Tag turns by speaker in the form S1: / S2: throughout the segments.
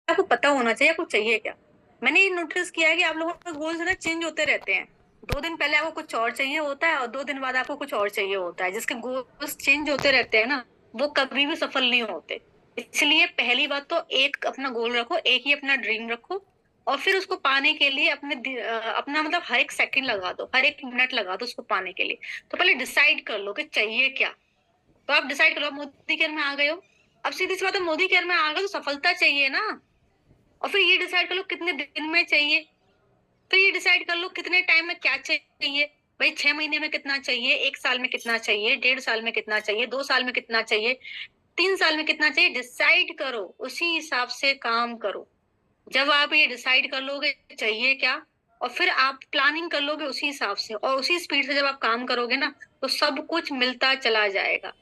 S1: आपको पता होना चाहिए आपको चाहिए क्या। मैंने ये नोटिस किया है कि आप लोगों के गोल्स है ना चेंज होते रहते हैं। 2 दिन पहले आपको कुछ और चाहिए होता है और 2 दिन बाद आपको कुछ और चाहिए होता है। जिसके गोल्स चेंज होते रहते हैं ना, वो कभी भी सफल नहीं होते। इसलिए पहली बात तो एक अपना गोल रखो, एक ही अपना ड्रीम रखो। और फिर उसको पाने के लिए अपना मतलब हर एक सेकंड लगा दो, हर एक मिनट लगा दो उसको पाने के लिए। तो पहले डिसाइड कर लो कि चाहिए क्या। तो आप डिसाइड करो, आप मोदी केयर में आ गए हो। अब सीधी सी बात है, मोदी केयर में आ गए तो सफलता चाहिए ना। और फिर ये डिसाइड कर लो कितने दिन में चाहिए। फिर ये डिसाइड कर लो कितने टाइम में क्या चाहिए। भाई 6 महीने में कितना चाहिए, 1 साल में कितना चाहिए, 1.5 साल में कितना चाहिए, 2 साल में कितना चाहिए, 3 साल में कितना चाहिए। डिसाइड करो, उसी हिसाब से काम करो। जब आप ये डिसाइड कर लोगे चाहिए क्या, और फिर आप प्लानिंग कर लोगे उसी हिसाब से और उसी स्पीड से जब आप काम करोगे ना, तो सब कुछ मिलता चला जाएगा।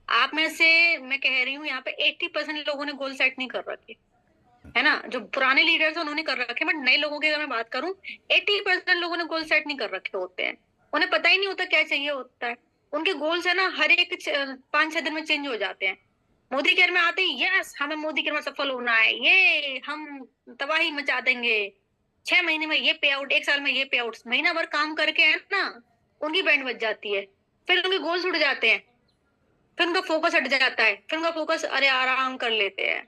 S1: आप में से मैं कह रही हूँ यहाँ पे 80% लोगों ने गोल सेट नहीं कर रखे, है ना। जो पुराने लीडर्स हैं उन्होंने कर रखे, बट नए लोगों की अगर मैं बात करूं, 80% लोगों ने गोल सेट नहीं कर रखे होते हैं। उन्हें पता ही नहीं होता क्या चाहिए होता है। उनके गोल्स है ना हर एक 5-6 दिन में चेंज हो जाते हैं। मोदी केयर में आते ही यस हमें मोदी केयर में सफल होना है, ये हम तबाही मचा देंगे, 6 महीने में ये पे आउट, 1 साल में ये पे आउट। महीना भर काम करके है ना, उनकी बैंड बज जाती है। फिर उनके गोल्स उड़ जाते हैं, फिर उनका फोकस हट जाता है, फिर उनका फोकस अरे आराम कर लेते हैं।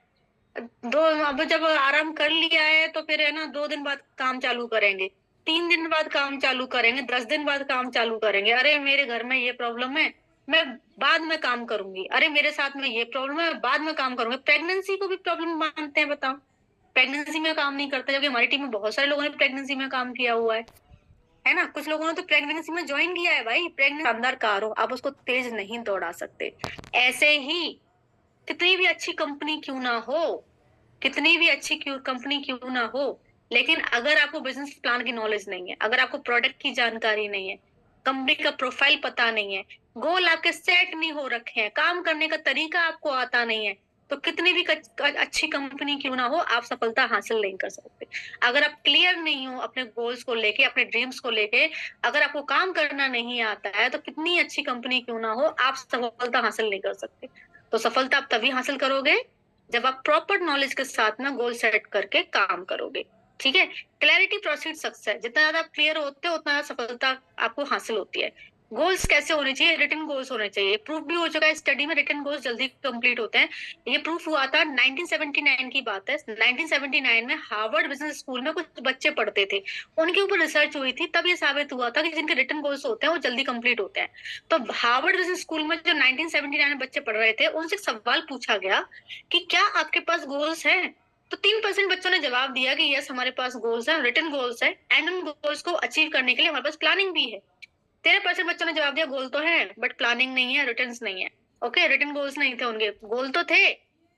S1: दो अब जब आराम कर लिया है तो फिर है ना 2 दिन बाद काम चालू करेंगे, 3 दिन बाद काम चालू करेंगे, 10 दिन बाद काम चालू करेंगे। अरे मेरे घर में ये प्रॉब्लम है, मैं बाद में काम करूंगी। अरे मेरे साथ में ये प्रॉब्लम है, बाद में काम करूंगी। प्रेगनेंसी को भी प्रॉब्लम मानते हैं, बताओ। प्रेगनेंसी में काम नहीं करते, जबकि हमारी टीम में बहुत सारे लोगों ने प्रेगनेंसी में काम किया हुआ है ना। कुछ लोगों ने तो प्रेगनेंसी में ज्वाइन किया है। भाई प्रेगनेंसी शानदार कार हो, आप उसको तेज नहीं दौड़ा सकते। ऐसे ही कितनी भी अच्छी कंपनी क्यों ना हो, कितनी भी अच्छी कंपनी क्यों ना हो, लेकिन अगर आपको बिजनेस प्लान की नॉलेज नहीं है, अगर आपको प्रोडक्ट की जानकारी नहीं है, कंपनी का प्रोफाइल पता नहीं है, गोल आपके सेट नहीं हो रखे हैं, काम करने का तरीका आपको आता नहीं है, तो कितनी भी अच्छी कंपनी क्यों ना हो, आप सफलता हासिल नहीं कर सकते। अगर आप क्लियर नहीं हो अपने गोल्स को लेके, अपने ड्रीम्स को लेके, अगर आपको काम करना नहीं आता है, तो कितनी अच्छी कंपनी क्यों ना हो, आप सफलता हासिल नहीं कर सकते। तो सफलता आप तभी हासिल करोगे जब आप प्रॉपर नॉलेज के साथ में गोल सेट करके काम करोगे। ठीक है। क्लैरिटी प्रोसीड सक्सेस, जितना ज्यादा आप क्लियर होते हो उतना ज्यादा सफलता आपको हासिल होती है। गोल्स कैसे होने चाहिए, रिटन गोल्स होने चाहिए। प्रूफ भी हो चुका है स्टडी में, रिटन गोल्स जल्दी कंप्लीट होते हैं। ये प्रूफ हुआ था 1979 की बात है। 1979 में हार्वर्ड बिजनेस स्कूल में कुछ बच्चे पढ़ते थे, उनके ऊपर रिसर्च हुई थी, तब ये साबित हुआ था कि जिनके रिटन गोल्स होते हैं वो जल्दी कंप्लीट होते हैं। तो हार्वर्ड बिजनेस स्कूल में जो 1979 में बच्चे पढ़ रहे थे, उनसे एक सवाल पूछा गया कि क्या आपके पास गोल्स हैं। तो 3% बच्चों ने जवाब दिया कि यस हमारे पास गोल्स हैं, रिटन गोल्स हैं, एंड उन गोल्स को अचीव करने के लिए हमारे पास प्लानिंग भी है। 13% बच्चों ने जवाब दिया गोल तो है बट प्लानिंग नहीं है, रिटर्न नहीं है। ओके, रिटन गोल्स नहीं थे उनके, गोल तो थे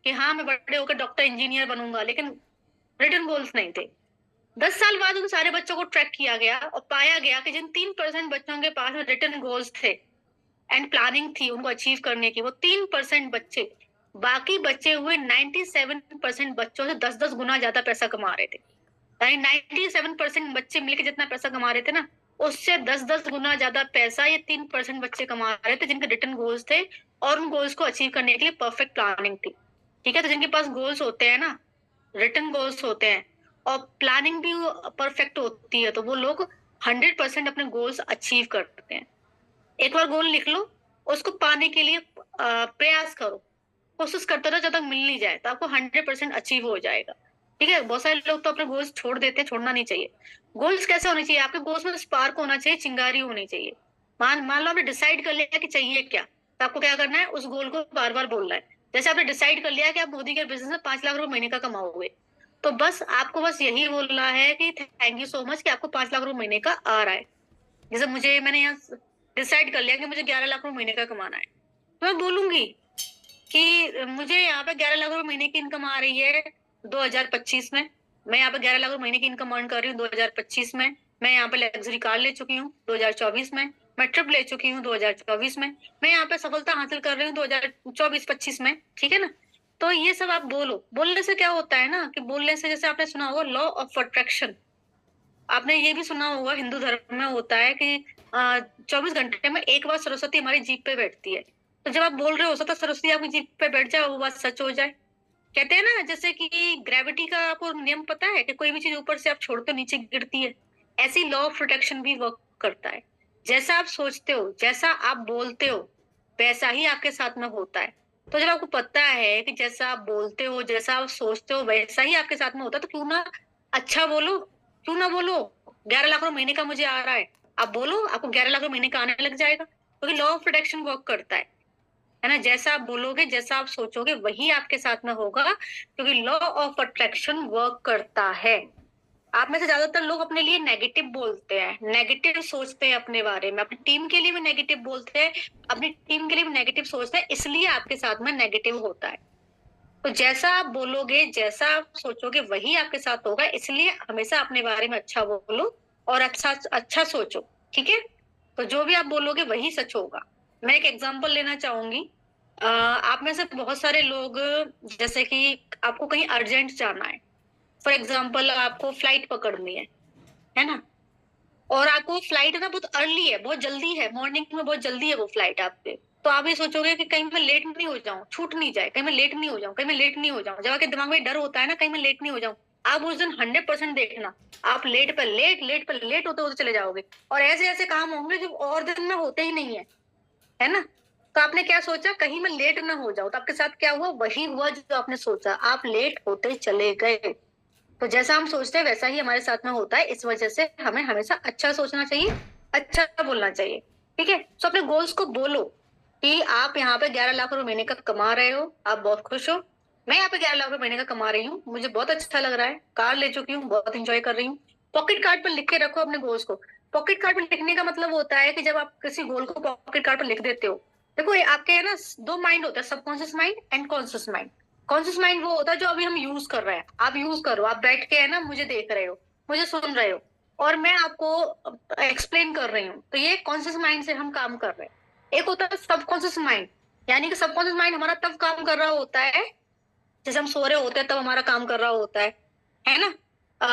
S1: कि हाँ मैं बड़े होकर डॉक्टर इंजीनियर बनूंगा, लेकिन रिटन गोल्स नहीं थे। 10 साल बाद उन सारे बच्चों को ट्रैक किया गया और पाया गया कि जिन 3% बच्चों के पास रिटन गोल्स थे एंड प्लानिंग थी उनको अचीव करने की, वो 3% बच्चे बाकी बचे हुए 97% बच्चों से 10-10 गुना ज्यादा पैसा कमा रहे थे। यानी 97% बच्चे मिलकर जितना पैसा कमा रहे थे ना, उससे 10-10 गुना ज्यादा पैसा ये 3% बच्चे कमा रहे थे जिनके रिटन गोल्स थे और उन गोल्स को अचीव करने के लिए परफेक्ट प्लानिंग थी। ठीक है। तो जिनके पास गोल्स होते हैं ना, रिटन गोल्स होते हैं और प्लानिंग भी परफेक्ट होती है, तो वो लोग 100% अपने गोल्स अचीव करते हैं। एक बार गोल लिख लो, उसको पाने के लिए प्रयास करो, कोशिश करते रहो जब तक मिल नहीं जाए, तो आपको 100% अचीव हो जाएगा। ठीक है। बहुत सारे लोग तो अपने गोल्स छोड़ देते हैं, छोड़ना नहीं चाहिए। गोल्स कैसे होने चाहिए, आपके गोल्स में स्पार्क होना चाहिए, चिंगारी होनी चाहिए। मान मान लो आपने डिसाइड कर लिया कि चाहिए क्या, तो आपको क्या करना है, उस गोल को बार बार बोलना है। जैसे आपने डिसाइड कर लिया कि आप मोदी के बिजनेस में 5 लाख रुपए महीने का कमाओगे, तो बस आपको बस यही बोलना है कि थैंक यू सो मच कि आपको 5 लाख रुपए महीने का आ रहा है। जैसे मैंने यहाँ डिसाइड कर लिया कि मुझे 11 लाख रुपए महीने का कमाना है, तो मैं बोलूंगी कि मुझे यहाँ पे 11 लाख रुपए महीने की इनकम आ रही है 2025 में। मैं यहाँ पे 11 लाख रुपए महीने की इनकम अर्न कर रही हूँ 2025 में। मैं यहाँ पे लग्जरी कार ले चुकी हूँ 2024 में। मैं ट्रिप ले चुकी हूँ 2024 में। मैं यहाँ पे सफलता हासिल कर रही हूँ 2024-25 में। ठीक है ना। तो ये सब आप बोलो। बोलने से क्या होता है ना, कि बोलने से, जैसे आपने सुना होगा लॉ ऑफ अट्रैक्शन, आपने ये भी सुना होगा हिंदू धर्म में होता है कि 24 घंटे में एक बार सरस्वती हमारी जीभ पे बैठती है। तो जब आप बोल रहे हो सकता है सरस्वती आपकी जीभ पे बैठ जाए और वो बात सच हो जाए। कहते हैं ना, जैसे कि ग्रेविटी का आपको नियम पता है कि कोई भी चीज ऊपर से आप छोड़ते हो नीचे गिरती है, ऐसी लॉ ऑफ प्रोटेक्शन भी वर्क करता है। जैसा आप सोचते हो, जैसा आप बोलते हो, वैसा ही आपके साथ में होता है। तो जब आपको पता है कि जैसा आप बोलते हो, जैसा आप सोचते हो, वैसा ही आपके साथ में होता है, तो क्यों ना अच्छा बोलो, क्यों ना बोलो। 11 लाख रुपए महीने का मुझे आ रहा है, आप बोलो, आपको 11 लाख रुपए महीने का आने लग जाएगा, क्योंकि लॉ ऑफ प्रोटेक्शन वर्क करता है ना। जैसा आप बोलोगे, जैसा आप सोचोगे, वही आपके साथ में होगा, क्योंकि लॉ ऑफ अट्रैक्शन वर्क करता है। आप में से ज्यादातर लोग अपने लिए नेगेटिव बोलते हैं, नेगेटिव सोचते हैं अपने बारे में, अपनी टीम के लिए भी नेगेटिव बोलते हैं, अपनी टीम के लिए भी नेगेटिव सोचते हैं, इसलिए आपके साथ में नेगेटिव होता है। तो जैसा आप बोलोगे, जैसा आप सोचोगे, वही आपके साथ होगा, इसलिए हमेशा अपने बारे में अच्छा बोलो और अच्छा अच्छा सोचो, ठीक है। तो जो भी आप बोलोगे वही सच होगा। मैं एक एग्जांपल लेना चाहूंगी। आप में से बहुत सारे लोग, जैसे कि आपको कहीं अर्जेंट जाना है, फॉर एग्जाम्पल आपको फ्लाइट पकड़नी है ना, और आपको फ्लाइट ना बहुत अर्ली है, बहुत जल्दी है, मॉर्निंग में बहुत जल्दी है वो फ्लाइट आपके। तो आप ये सोचोगे कि कहीं मैं लेट नहीं हो जाऊं, छूट नहीं जाए, कहीं मैं लेट नहीं हो जाऊं, कहीं मैं लेट नहीं हो जाऊं। जब आपके दिमाग में डर होता है ना, कहीं मैं लेट नहीं हो जाऊं, आप उस दिन 100% देखना, आप लेट पर लेट, लेट पर लेट होते होते चले जाओगे, और ऐसे ऐसे काम होंगे जो और दिन में होते ही नहीं है ना। तो आपने क्या सोचा, कहीं मैं लेट ना हो जाऊं, तो आपके साथ क्या हुआ, वही हुआ जो आपने सोचा, आप लेट होते चले गए। तो जैसा हम सोचते हैं वैसा ही हमारे साथ में होता है, इस वजह से हमें हमेशा अच्छा सोचना चाहिए, अच्छा बोलना चाहिए, ठीक है। तो अपने गोल्स को बोलो कि आप यहाँ पे 11 लाख रुपए महीने का कमा रहे हो, आप बहुत खुश हो। मैं यहाँ पे 11 लाख रुपए महीने का कमा रही हूँ, मुझे बहुत अच्छा लग रहा है, कार ले चुकी हूँ, बहुत इंजॉय कर रही हूँ। पॉकेट कार्ड पर लिख के रखो अपने गोल्स को। पॉकेट कार्ड पर लिखने का मतलब होता है कि जब आप किसी गोल को पॉकेट कार्ड पर लिख देते हो, देखो ये आपके है ना, दो माइंड होता है, subconscious mind and conscious mind. Conscious mind वो होता है जो अभी हम यूज कर रहे हैं, आप यूज करो, आप बैठ के है ना मुझे देख रहे हो, मुझे सुन रहे हो, और मैं आपको एक्सप्लेन कर रही हूँ, तो ये कॉन्शियस माइंड से हम काम कर रहे हैं। एक होता है सबकॉन्शियस माइंड, यानी कि सबकॉन्शियस माइंड हमारा तब काम कर रहा होता है जैसे हम सो रहे होते हैं, तब हमारा काम कर रहा होता है ना।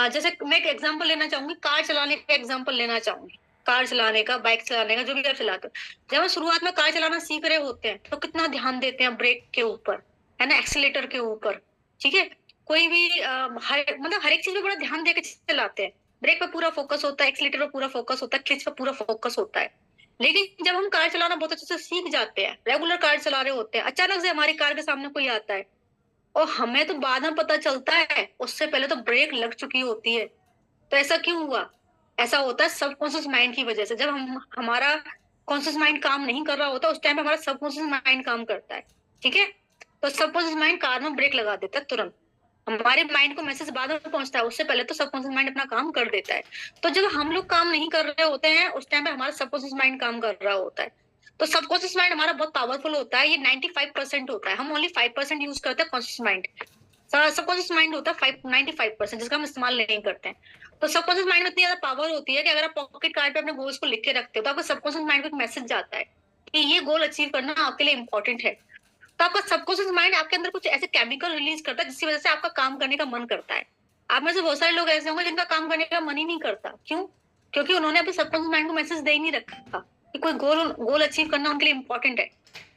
S1: जैसे मैं एक एग्जांपल लेना चाहूंगी, कार चलाने का एग्जांपल लेना चाहूंगी, कार चलाने का, बाइक चलाने का, जो भी आप चलाते हो। जब हम शुरुआत में कार चलाना सीख रहे होते हैं तो कितना ध्यान देते हैं ब्रेक के ऊपर, है ना, एक्सीलेटर के ऊपर, ठीक है। कोई भी मतलब हर एक चीज में बड़ा ध्यान देकर चलाते हैं, ब्रेक पे पूरा फोकस होता है, एक्सीलेटर पे पूरा फोकस होता है, क्लच पे पूरा फोकस होता है। लेकिन जब हम कार चलाना बहुत अच्छे से सीख जाते हैं, रेगुलर कार चला रहे होते हैं, अचानक से हमारी कार के सामने कोई आता है, और हमें तो बाद में पता चलता है, उससे पहले तो ब्रेक लग चुकी होती है। तो ऐसा क्यों हुआ, ऐसा होता है सबकॉन्शियस माइंड की वजह से। जब हम हमारा कॉन्शियस माइंड काम नहीं कर रहा होता, उस टाइम पे हमारा सबकॉन्शियस माइंड काम करता है, ठीक है। तो सबकॉन्शियस माइंड कार में ब्रेक लगा देता है तुरंत, हमारे माइंड को मैसेज बाद में पहुंचता है, उससे पहले तो सबकॉन्शियस माइंड अपना काम कर देता है। तो जब हम लोग काम नहीं कर रहे होते हैं, उस टाइम पे हमारा सबकॉन्शियस माइंड काम कर रहा होता है। तो सबकॉन्शियस माइंड हमारा बहुत पावरफुल होता है, ये 95% होता है, हम ओनली 5% यूज करते हैं कॉन्शियस माइंड। सबकॉन्शियस माइंड होता है 95%, जिसका हम इस्तेमाल नहीं करते हैं। तो सबकॉन्शियस माइंड में इतनी ज्यादा पावर होती है कि अगर आप पॉकेट कार्ड पे अपने गोल्स को लिख के रखते हो, तो आपको सबकॉन्शियस माइंड को एक मैसेज जाता है कि ये गोल अचीव करना आपके लिए इंपॉर्टेंट है। तो आपका सबकॉन्शियस माइंड आपके अंदर कुछ ऐसे केमिकल रिलीज करता है जिसकी वजह से आपका काम करने का मन करता है। आप में से बहुत सारे लोग ऐसे होंगे जिनका काम करने का मन ही नहीं करता, क्यों? क्योंकि उन्होंने अपने सबकॉन्शियस माइंड को मैसेज दे ही नहीं रखा कि कोई गोल गोल अचीव करना उनके लिए इंपॉर्टेंट है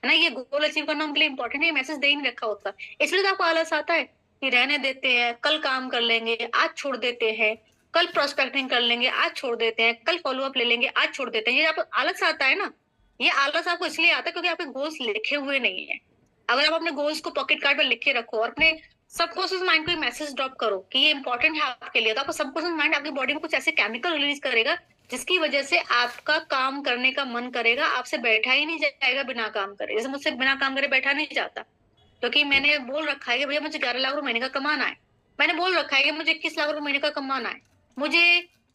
S1: ना, ये गोल अचीव करना उनके लिए इंपॉर्टेंट है, ये मैसेज दे ही नहीं रखा होता। इसलिए तो आपको आलस आता है कि रहने देते हैं, कल काम कर लेंगे, आज छोड़ देते हैं, कल प्रोस्पेक्टिंग कर लेंगे, आज छोड़ देते हैं, कल फॉलो अप ले लेंगे, आज छोड़ देते हैं। ये आपको आलस आता है ना, ये आलस आपको इसलिए आता है क्योंकि आपके गोल्स लिखे हुए नहीं है। अगर आप अपने गोल्स को पॉकेट कार्ड पर लिख के रखो और अपने सबकॉन्शियस माइंड को मैसेज ड्रॉप करो कि ये इंपॉर्टेंट है आपके लिए, तो आपका सबकॉन्शियस माइंड आपकी बॉडी में कुछ ऐसे केमिकल रिलीज करेगा जिसकी वजह से आपका काम करने का मन करेगा, आपसे बैठा ही नहीं जाएगा बिना काम करे। जैसे मुझसे बिना काम करे बैठा नहीं जाता, क्योंकि मैंने बोल रखा है कि भैया मुझे 11 लाख रुपए महीने का कमाना है, मैंने बोल रखा है कि मुझे 21 लाख रुपए महीने का कमाना है, मुझे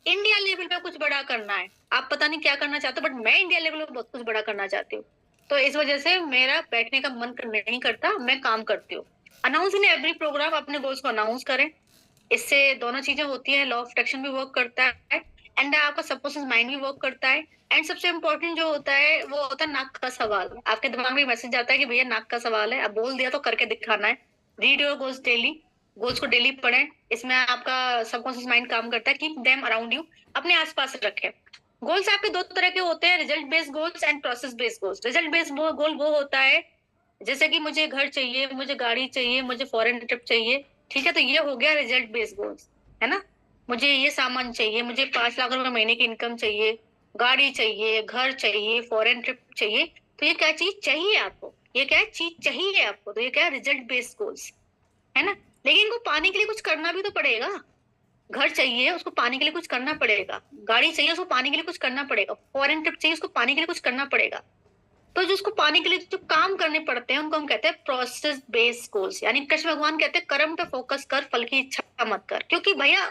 S1: इंडिया लेवल पे कुछ बड़ा करना है। आप पता नहीं क्या करना चाहते हो, बट मैं इंडिया लेवल पे बहुत कुछ बड़ा करना चाहती हूँ। तो इस वजह से मेरा बैठने का मन नहीं करता, मैं काम करती हूँ। अनाउंस इन एवरी प्रोग्राम, अपने गोल्स को अनाउंस करें, इससे दोनों चीजें होती है, लॉ ऑफ अट्रैक्शन भी वर्क करता है एंड आपका सबकॉन्शियस माइंड भी वर्क करता है। एंड सबसे इम्पोर्टेंट जो होता है वो होता है नाक का सवाल। आपके दिमाग में मैसेज आता है कि भैया नाक का सवाल है, अब बोल दिया तो करके दिखाना है। Read your goals daily, goals को डेली पढ़ें, इसमें आपका सबकॉन्शियस माइंड काम करता है। कीप देम अराउंड यू, अपने आसपास रखें। गोल्स आपके दो तरह के होते हैं, result based goals and process based goals. Result based goal वो होता है जैसे कि मुझे घर चाहिए, मुझे गाड़ी चाहिए, मुझे फॉरेन ट्रिप चाहिए, ठीक है, तो ये हो गया रिजल्ट बेस्ड गोल्स, है ना। मुझे ये सामान चाहिए, मुझे 5 लाख रुपए महीने की इनकम चाहिए, गाड़ी चाहिए, घर चाहिए, फॉरेन ट्रिप चाहिए, तो ये क्या चीज चाहिए आपको, ये क्या चीज चाहिए आपको, तो ये क्या रिजल्ट बेस्ड गोल्स, है ना। लेकिन इनको पाने के लिए कुछ करना भी तो पड़ेगा। घर चाहिए, उसको पाने के लिए कुछ करना पड़ेगा, गाड़ी चाहिए, उसको पाने के लिए कुछ करना पड़ेगा, फॉरेन ट्रिप चाहिए, उसको पाने के लिए कुछ करना पड़ेगा। तो जिसको पाने के लिए जो काम करने पड़ते हैं उनको हम कहते हैं प्रोसेस बेस्ड गोल्स, यानी कृष्ण भगवान कहते हैं कर्म पे फोकस कर, फल की इच्छा मत कर। क्योंकि भैया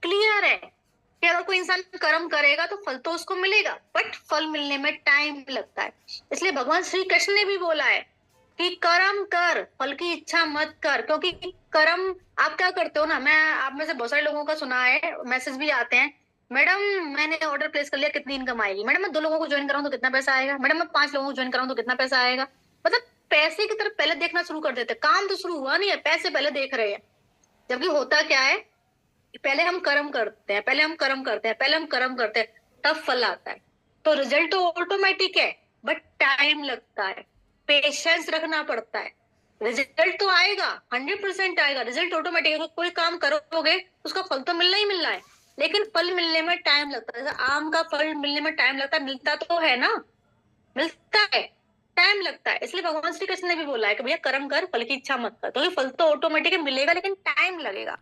S1: क्लियर है कि अगर कोई इंसान कर्म करेगा तो फल तो उसको मिलेगा, बट फल मिलने में टाइम लगता है। इसलिए भगवान श्री कृष्ण ने भी बोला है कि कर्म कर, फल की इच्छा मत कर। क्योंकि कर्म आप क्या करते हो ना, मैं आप में से बहुत सारे लोगों का सुना है, मैसेज भी आते हैं, मैडम मैंने ऑर्डर प्लेस कर लिया, कितनी इनकम आएगी, मैडम मैं 2 लोगों को ज्वाइन कराऊं तो कितना पैसा आएगा, मैडम मैं 5 लोगों को ज्वाइन कराऊं तो कितना पैसा आएगा। मतलब पैसे की तरफ पहले देखना शुरू कर देते हैं, काम तो शुरू हुआ नहीं है, पैसे पहले देख रहे हैं। जबकि होता क्या है, पहले हम कर्म करते हैं, पहले हम कर्म करते हैं, पहले हम कर्म करते हैं, तब फल आता है। तो रिजल्ट तो ऑटोमेटिक है, बट टाइम लगता है, पेशेंस रखना पड़ता है। रिजल्ट तो आएगा, 100% आएगा, रिजल्ट ऑटोमेटिक है। कोई काम करोगे उसका फल तो मिलना ही मिलना है, लेकिन फल मिलने में टाइम लगता है। जैसे आम का फल मिलने में टाइम लगता है, मिलता तो है ना, मिलता है, टाइम लगता है। इसलिए भगवान श्री कृष्ण ने भी बोला है कि भैया कर्म कर, फल की इच्छा मत कर। तो ये फल तो ऑटोमेटिक मिलेगा, लेकिन टाइम लगेगा।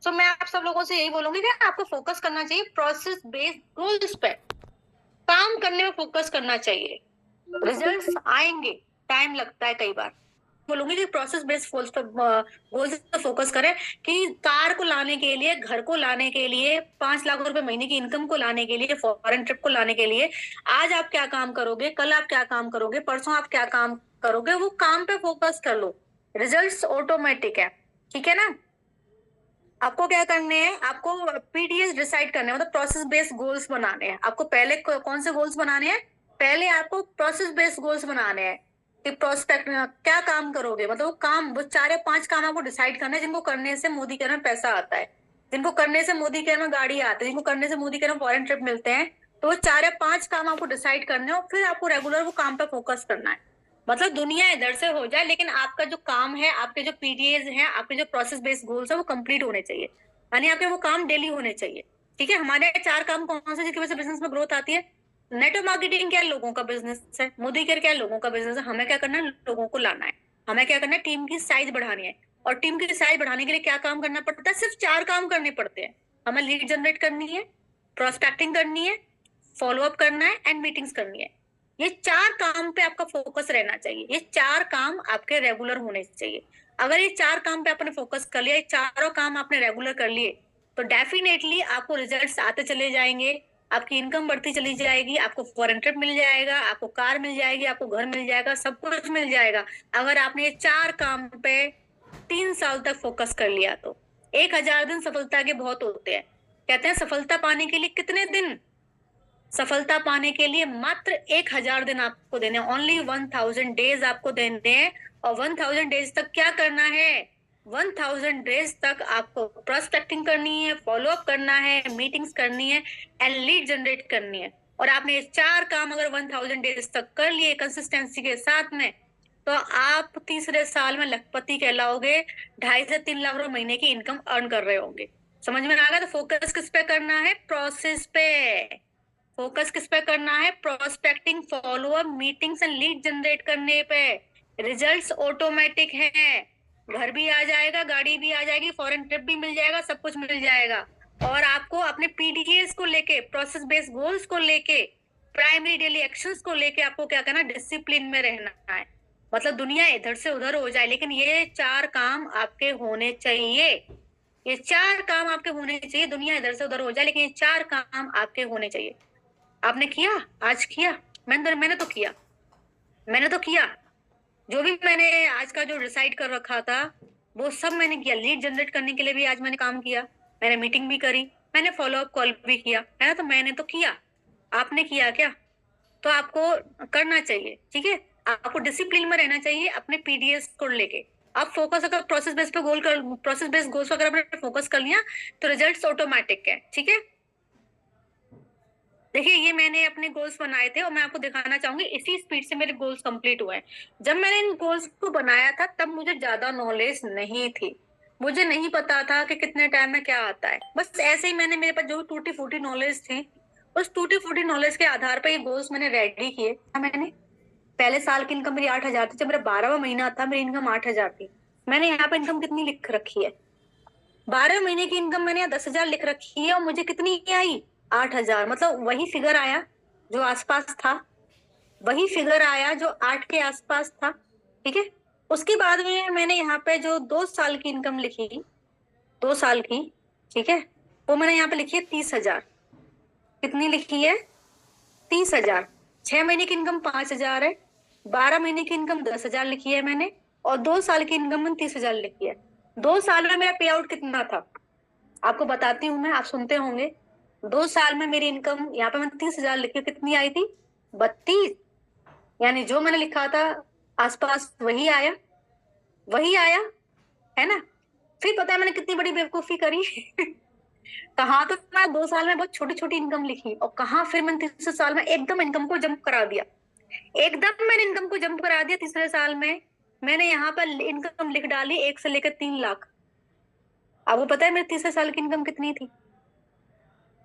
S1: तो मैं आप सब लोगों से यही बोलूंगी कि आपको फोकस करना चाहिए प्रोसेस बेस्ड गोल्स पे, काम करने में फोकस करना चाहिए। रिजल्ट्स आएंगे, टाइम लगता है कई बार। बोलूंगी कि प्रोसेस बेस्ड गोल्स पे, गोल्स पे फोकस करें। कि कार को लाने के लिए, घर को लाने के लिए, 5 लाख रुपए महीने की इनकम को लाने के लिए, फॉरेन ट्रिप को लाने के लिए, आज आप क्या काम करोगे, कल आप क्या काम करोगे, परसों आप क्या काम करोगे, वो काम पे फोकस कर लो। रिजल्ट्स ऑटोमेटिक है, ठीक है ना। आपको क्या करने हैं, आपको पीडीएस डिसाइड करने हैं, मतलब प्रोसेस बेस्ड गोल्स बनाने हैं। आपको पहले कौन से गोल्स बनाने हैं, पहले आपको प्रोसेस बेस्ड गोल्स बनाने हैं। कि प्रोस्पेक्ट क्या काम करोगे, मतलब वो काम, वो 4 या 5 काम आपको डिसाइड करने हैं, जिनको करने से मोदी के में पैसा आता है, जिनको करने से मोदी के में गाड़ी आती है, जिनको करने से मोदी के में फॉरेन ट्रिप मिलते हैं। तो वो 4 या 5 काम आपको डिसाइड करने हो, फिर आपको रेगुलर वो काम पे फोकस करना है। मतलब दुनिया इधर से हो जाए, लेकिन आपका जो काम है, आपके जो पीडीएस हैं, आपके जो प्रोसेस बेस्ड गोल्स है, वो कंप्लीट होने चाहिए, यानी आपके वो काम डेली होने चाहिए। ठीक है, हमारे 4 काम कौन से जिसकी वजह से बिजनेस में ग्रोथ आती है। नेटवर्क मार्केटिंग क्या है, लोगों का बिजनेस है। मोदी केयर क्या है, लोगों का बिजनेस है। हमें क्या करना है, लोगों को लाना है। हमें क्या करना है, टीम की साइज बढ़ानी है। और टीम की साइज बढ़ाने के लिए क्या काम करना पड़ता है, सिर्फ 4 काम करने पड़ते हैं। हमें लीड जनरेट करनी है, प्रोस्पेक्टिंग करनी है, फॉलो अप करना है, एंड मीटिंग्स करनी है। ये 4 काम पे आपका फोकस रहना चाहिए, ये 4 काम आपके रेगुलर होने चाहिए। अगर ये 4 काम पे आपने फोकस कर लिया, ये चारों काम आपने रेगुलर कर लिए, तो डेफिनेटली आपको रिजल्ट्स आते चले जाएंगे, आपकी इनकम बढ़ती चली जाएगी, आपको फॉरेन ट्रिप मिल जाएगा, आपको कार मिल जाएगी, आपको घर मिल जाएगा, सब कुछ मिल जाएगा। अगर आपने ये 4 काम पे 3 साल तक फोकस कर लिया तो 1000 दिन सफलता के बहुत होते हैं। कहते हैं सफलता पाने के लिए कितने दिन, सफलता पाने के लिए मात्र 1000 दिन आपको देने, ओनली 1000 डेज आपको देने हैं। और 1000 डेज तक क्या करना है, 1000 डेज तक आपको प्रोस्पेक्टिंग करनी है, फॉलो अप करना है, मीटिंग्स करनी है, एंड लीड जनरेट करनी है। और आपने ये 4 काम अगर 1000 डेज तक कर लिए कंसिस्टेंसी के साथ में, तो आप तीसरे साल में लखपति कहलाओगे, 2.5 से 3 लाख रुपए महीने की इनकम अर्न कर रहे होंगे। समझ में आ गया। तो फोकस किस पे करना है, प्रोसेस पे। फोकस किस पे करना है, prospecting, follow up, meetings and lead generate करने पे। रिजल्ट्स ऑटोमेटिक है, घर भी आ जाएगा, गाड़ी भी आ जाएगी, फॉरेन ट्रिप भी मिल जाएगा, सब कुछ मिल जाएगा। और आपको अपने पीडीएस को लेके, प्रोसेस बेस्ड गोल्स को लेके, प्राइमरी डेली एक्शंस को लेके आपको क्या करना, डिसिप्लिन में रहना है। मतलब दुनिया इधर से उधर हो जाए, लेकिन ये 4 काम आपके होने चाहिए। ये 4 काम आपके होने चाहिए। दुनिया इधर से उधर हो जाए, लेकिन ये 4 काम आपके होने चाहिए। आपने किया, आज किया, मैंने तो किया। जो भी मैंने आज का जो डिसाइड कर रखा था, वो सब मैंने किया। लीड जनरेट करने के लिए भी आज मैंने काम किया, मैंने मीटिंग भी करी, मैंने फॉलो अप कॉल भी किया, है ना। तो मैंने तो किया, आपने किया क्या। तो आपको करना चाहिए, ठीक है। आपको डिसिप्लिन में रहना चाहिए अपने पीडीएस को लेके। आप फोकस अगर प्रोसेस बेस पे प्रोसेस बेस्ड गोल्स अगर आपने फोकस कर लिया, तो रिजल्ट्स ऑटोमेटिक है, ठीक है। देखिए ये मैंने अपने गोल्स बनाए थे और मैं आपको दिखाना चाहूंगी इसी स्पीड से मेरे गोल्स कंप्लीट हुए हैं। जब मैंने इन गोल्स को बनाया था तब मुझे ज्यादा नॉलेज नहीं थी, मुझे नहीं पता था कि कितने टाइम में क्या आता है। बस ऐसे ही मैंने, मेरे पास जो टूटी फूटी नॉलेज थी, उस टूटी फूटी नॉलेज के आधार पर ये गोल्स मैंने रेडी किए। मैंने पहले साल की इनकम मेरी 8,000 थी, जब मेरा 12वां महीना था मेरी इनकम 8,000 थी। मैंने यहाँ पे इनकम कितनी लिख रखी है, 12 महीने की इनकम मैंने यहाँ 10,000 लिख रखी है और मुझे कितनी आई, 8,000। मतलब वही फिगर आया जो आसपास था, वही फिगर आया जो 8 के आसपास था। ठीक है। उसके बाद में मैंने यहाँ पे जो 2 साल की इनकम लिखी, 2 साल की, ठीक है, वो मैंने यहाँ पे लिखी है 30,000। कितनी लिखी है, 30,000। 6 महीने की इनकम 5,000 है, 12 महीने की इनकम 10,000 लिखी है मैंने, और 2 साल की इनकम मैंने 30,000 लिखी है। 2 साल में मेरा पे आउट कितना था आपको बताती हूँ मैं, आप सुनते होंगे। 2 साल में मेरी इनकम यहाँ पे मैंने 30,000 लिखी, कितनी आई थी, 32। यानी जो मैंने लिखा था आसपास वही आया, वही आया, है ना। फिर पता है मैंने कितनी बड़ी बेवकूफी करी कहाँ तो मैं 2 साल में बहुत छोटी छोटी इनकम लिखी, और कहाँ फिर मैंने तीसरे साल में एकदम इनकम को जंप करा दिया। एकदम मैंने इनकम को जंप करा दिया तीसरे साल में। मैंने यहाँ पर इनकम लिख डाली 1 से लेकर 3 लाख। आपको पता है मेरे तीसरे साल की इनकम कितनी थी,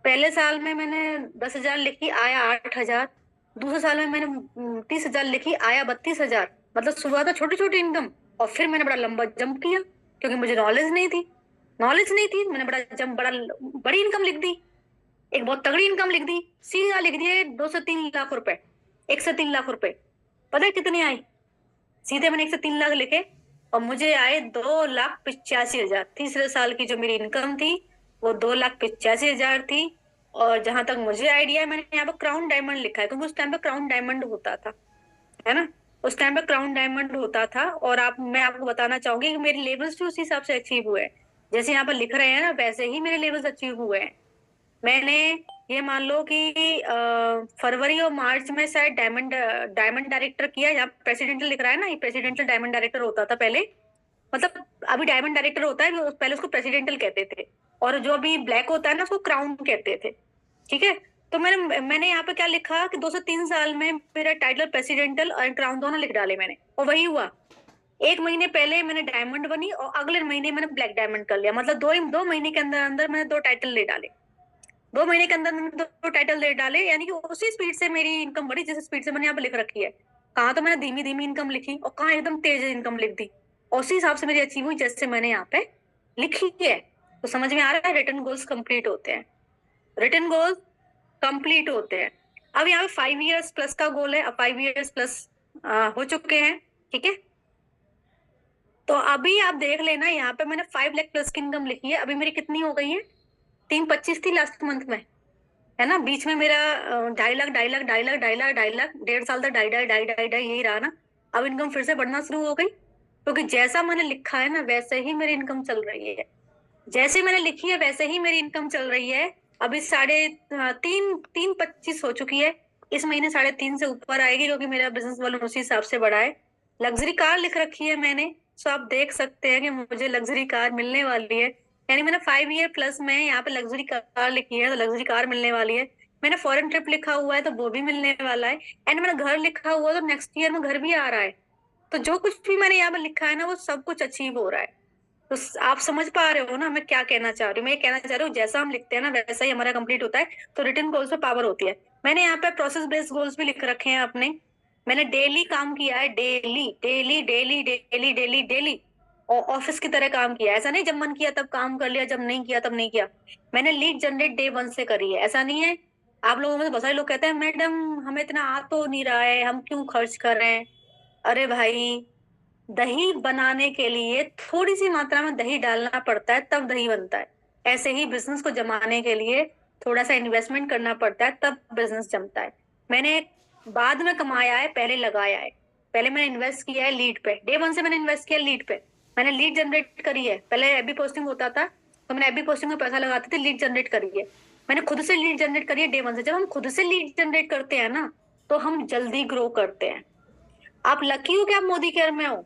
S1: पहले साल में मैंने 10,000 लिखी, आया 8,000। दूसरे साल में मैंने 30,000 लिखी, आया 32,000। मतलब शुरुआत में छोटी छोटी इनकम, और फिर मैंने बड़ा लंबा जंप किया क्योंकि मुझे नॉलेज नहीं थी। नॉलेज नहीं थी, मैंने बड़ा जंप, बड़ा बड़ी इनकम लिख दी, एक बहुत तगड़ी इनकम लिख दी, सीधा लिख दिए 2 से 3 लाख रुपए, 1 से 3 लाख रुपए। पता है कितनी आई, सीधे मैंने 1 से 3 लाख लिखे और मुझे आए 2,85,000। तीसरे साल की जो मेरी इनकम थी वो 2,85,000 थी। और जहां तक मुझे आइडिया है, मैंने यहाँ पे क्राउन डायमंड लिखा है क्योंकि उस टाइम पे क्राउन डायमंड होता था, है ना। उस टाइम पे क्राउन डायमंड होता था। और मैं आपको बताना चाहूंगी कि मेरे लेवल्स भी उसी हिसाब से अचीव हुए हैं, जैसे यहाँ पर लिख रहे हैं ना वैसे ही मेरे लेवल्स अचीव हुए हैं। मैंने, ये मान लो कि फरवरी और मार्च में शायद डायमंड डायमंड डायरेक्टर किया। यहाँ प्रेसिडेंशियल लिख रहा है ना, ये प्रेसिडेंशियल डायमंड डायरेक्टर होता था पहले। मतलब अभी डायमंड डायरेक्टर होता है, पहले उसको प्रेसिडेंशियल कहते थे। और जो अभी ब्लैक होता है ना उसको क्राउन कहते थे। ठीक है। तो मैंने यहाँ पे क्या लिखा कि 2 से 3 साल में मेरा टाइटल प्रेसिडेंशियल और क्राउन दोनों लिख डाले मैंने, और वही हुआ। 1 महीने पहले मैंने डायमंड बनी और अगले महीने मैंने ब्लैक डायमंड कर लिया। मतलब दो महीने के अंदर अंदर मैंने 2 टाइटल ले डाले। 2 महीने के अंदर मैंने 2 टाइटल ले डाले, यानी कि उसी स्पीड से मेरी इनकम बढ़ी जिस स्पीड से मैंने यहाँ पे लिख रखी है। कहाँ तो मैंने धीमी धीमी इनकम लिखी और कहाँ एकदम तेज इनकम लिख दी, और उसी हिसाब से मेरी अचीव हुई जैसे मैंने यहाँ पे लिखी है। तो समझ में आ रहा है, रिटर्न गोल्स कंप्लीट होते हैं, रिटर्न गोल्स कंप्लीट होते हैं। अब यहाँ पे 5 years प्लस का गोल है, अब 5 years प्लस हो चुके हैं। ठीक है। तो अभी आप देख लेना, यहाँ पे मैंने 5 लाख प्लस की इनकम लिखी है। अभी मेरी कितनी हो गई है, 325 थी लास्ट मंथ में, है ना। बीच में मेरा 2.5 लाख 2.5 लाख 2.5 लाख 2.5 लाख 2.5 लाख 1.5 साल तक 2.5 यही रहा ना। अब इनकम फिर से बढ़ना शुरू हो गई क्योंकि जैसा मैंने लिखा है ना वैसे ही मेरी इनकम चल रही है, जैसे मैंने लिखी है वैसे ही मेरी इनकम चल रही है। अभी 3.25 हो चुकी है, इस महीने 3.5 से ऊपर आएगी क्योंकि मेरा बिजनेस वॉल्यूम उसी हिसाब से बढ़ा है। लग्जरी कार लिख रखी है मैंने, सो आप देख सकते हैं कि मुझे लग्जरी कार मिलने वाली है। यानी मैंने 5 year प्लस में यहाँ पे लग्जरी कार लिखी है तो लग्जरी कार मिलने वाली है। मैंने फॉरेन ट्रिप लिखा हुआ है तो वो भी मिलने वाला है। एंड मैंने घर लिखा हुआ है तो नेक्स्ट ईयर में घर भी आ रहा है। तो जो कुछ भी मैंने यहाँ पे लिखा है ना वो सब कुछ अचीव हो रहा है। तो आप समझ पा रहे हो ना मैं क्या कहना चाह रही हूँ। मैं ये कहना चाह रही हूँ जैसा हम लिखते हैं ना वैसा ही हमारा कंप्लीट होता है। तो रिटर्न गोल्स में पावर होती है। मैंने यहाँ पे प्रोसेस बेस्ड गोल्स भी लिख रखे हैं अपने। मैंने डेली काम किया है, daily daily daily daily daily daily, और ऑफिस की तरह काम किया है। ऐसा नहीं जब मन किया तब काम कर लिया, जब नहीं किया तब नहीं किया। मैंने लीड जनरेट डे 1 से करी है, ऐसा नहीं है। आप लोगों में से बहुत सारे लोग कहते हैं मैडम हमें इतना आ तो नहीं रहा है, हम क्यों खर्च कर रहे हैं। अरे भाई, दही बनाने के लिए थोड़ी सी मात्रा में दही डालना पड़ता है तब दही बनता है। ऐसे ही बिजनेस को जमाने के लिए थोड़ा सा इन्वेस्टमेंट करना पड़ता है तब बिजनेस जमता है। मैंने बाद में कमाया है, पहले लगाया है। पहले मैंने इन्वेस्ट किया है लीड पे, डे 1 से मैंने इन्वेस्ट किया लीड पे। मैंने लीड जनरेट करी है, पहले एबी पोस्टिंग होता था तो मैंने एबी पोस्टिंग में पैसा लगाती थी, लीड जनरेट करी है। मैंने खुद से लीड जनरेट करी है डे 1 से। जब हम खुद से लीड जनरेट करते हैं ना तो हम जल्दी ग्रो करते हैं। आप लकी हो कि आप मोदी केयर में हो।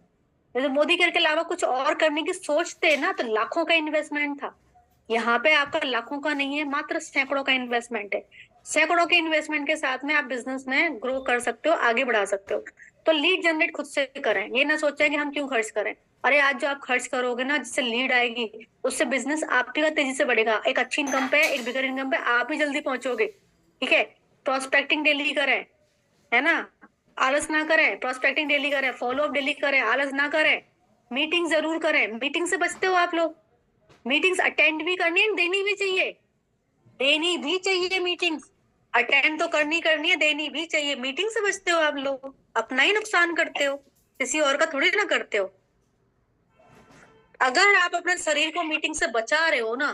S1: जैसे मोदी केयर के अलावा कुछ और करने की सोचते ना तो लाखों का इन्वेस्टमेंट था। यहाँ पे आपका लाखों का नहीं है, मात्र सैकड़ों का इन्वेस्टमेंट है। सैकड़ों के इन्वेस्टमेंट के साथ में आप बिजनेस में ग्रो कर सकते हो, आगे बढ़ा सकते हो। तो लीड जनरेट खुद से करें, ये ना सोचें कि हम क्यों खर्च करें। अरे आज जो आप खर्च करोगे ना, जिससे लीड आएगी, उससे बिजनेस आपका तेजी से बढ़ेगा। एक अच्छी इनकम पे, एक बिगर इनकम पे आप ही जल्दी पहुंचोगे। ठीक है। प्रोस्पेक्टिंग डेली करें, है ना। आलस ना करें, प्रोस्पेक्टिंग डेली करें, फॉलो अप डेली करें, आलस ना करें। मीटिंग जरूर करें, मीटिंग से बचते हो आप लोग। मीटिंग्स अटेंड भी करनी है, देनी भी चाहिए। देनी भी चाहिए मीटिंग्स। अटेंड तो करनी करनी है, देनी भी चाहिए। मीटिंग से बचते हो आप लोग, अपना ही नुकसान करते हो, किसी और का थोड़ी ना करते हो। अगर आप अपने शरीर को मीटिंग से बचा रहे हो ना,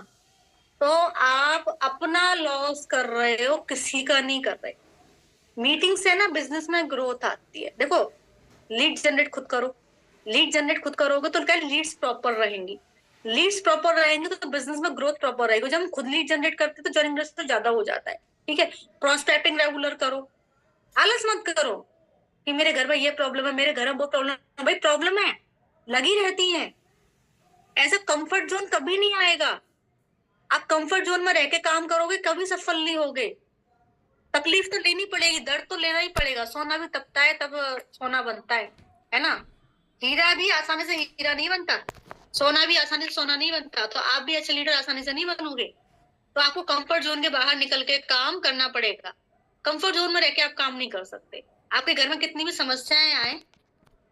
S1: तो आप अपना लॉस कर रहे हो, किसी का नहीं कर रहे। मीटिंग से ना बिजनेस में ग्रोथ आती है। देखो, लीड जनरेट खुद करो। लीड जनरेट खुद करोगे तो क्या, लीड्स प्रॉपर रहेंगी। लीड्स प्रॉपर रहेंगे तो बिजनेस में ग्रोथ प्रॉपर रहेगी। जब हम खुद लीड जनरेट करते हैं तो जर्निंग तो ज्यादा हो जाता है। ठीक है। प्रोस्पेक्टिंग रेगुलर करो, आलस मत करो कि मेरे घर में ये प्रॉब्लम है, मेरे घर में वो प्रॉब्लम है। भाई प्रॉब्लम है, लगी रहती है। ऐसा कंफर्ट जोन कभी नहीं आएगा। आप कंफर्ट जोन में रह के काम करोगे, कभी सफल नहीं होगे। तकलीफ तो लेनी पड़ेगी, दर्द तो लेना ही पड़ेगा। सोना भी तपता है तब सोना बनता है ना। हीरा भी आसानी से हीरा नहीं बनता, सोना भी आसानी से सोना नहीं बनता। तो आप भी अच्छे लीडर आसानी से नहीं बनोगे। तो आपको कंफर्ट जोन के बाहर निकल के काम करना पड़ेगा। कंफर्ट जोन में रह के आप काम नहीं कर सकते। आपके घर में कितनी भी समस्याएं आए,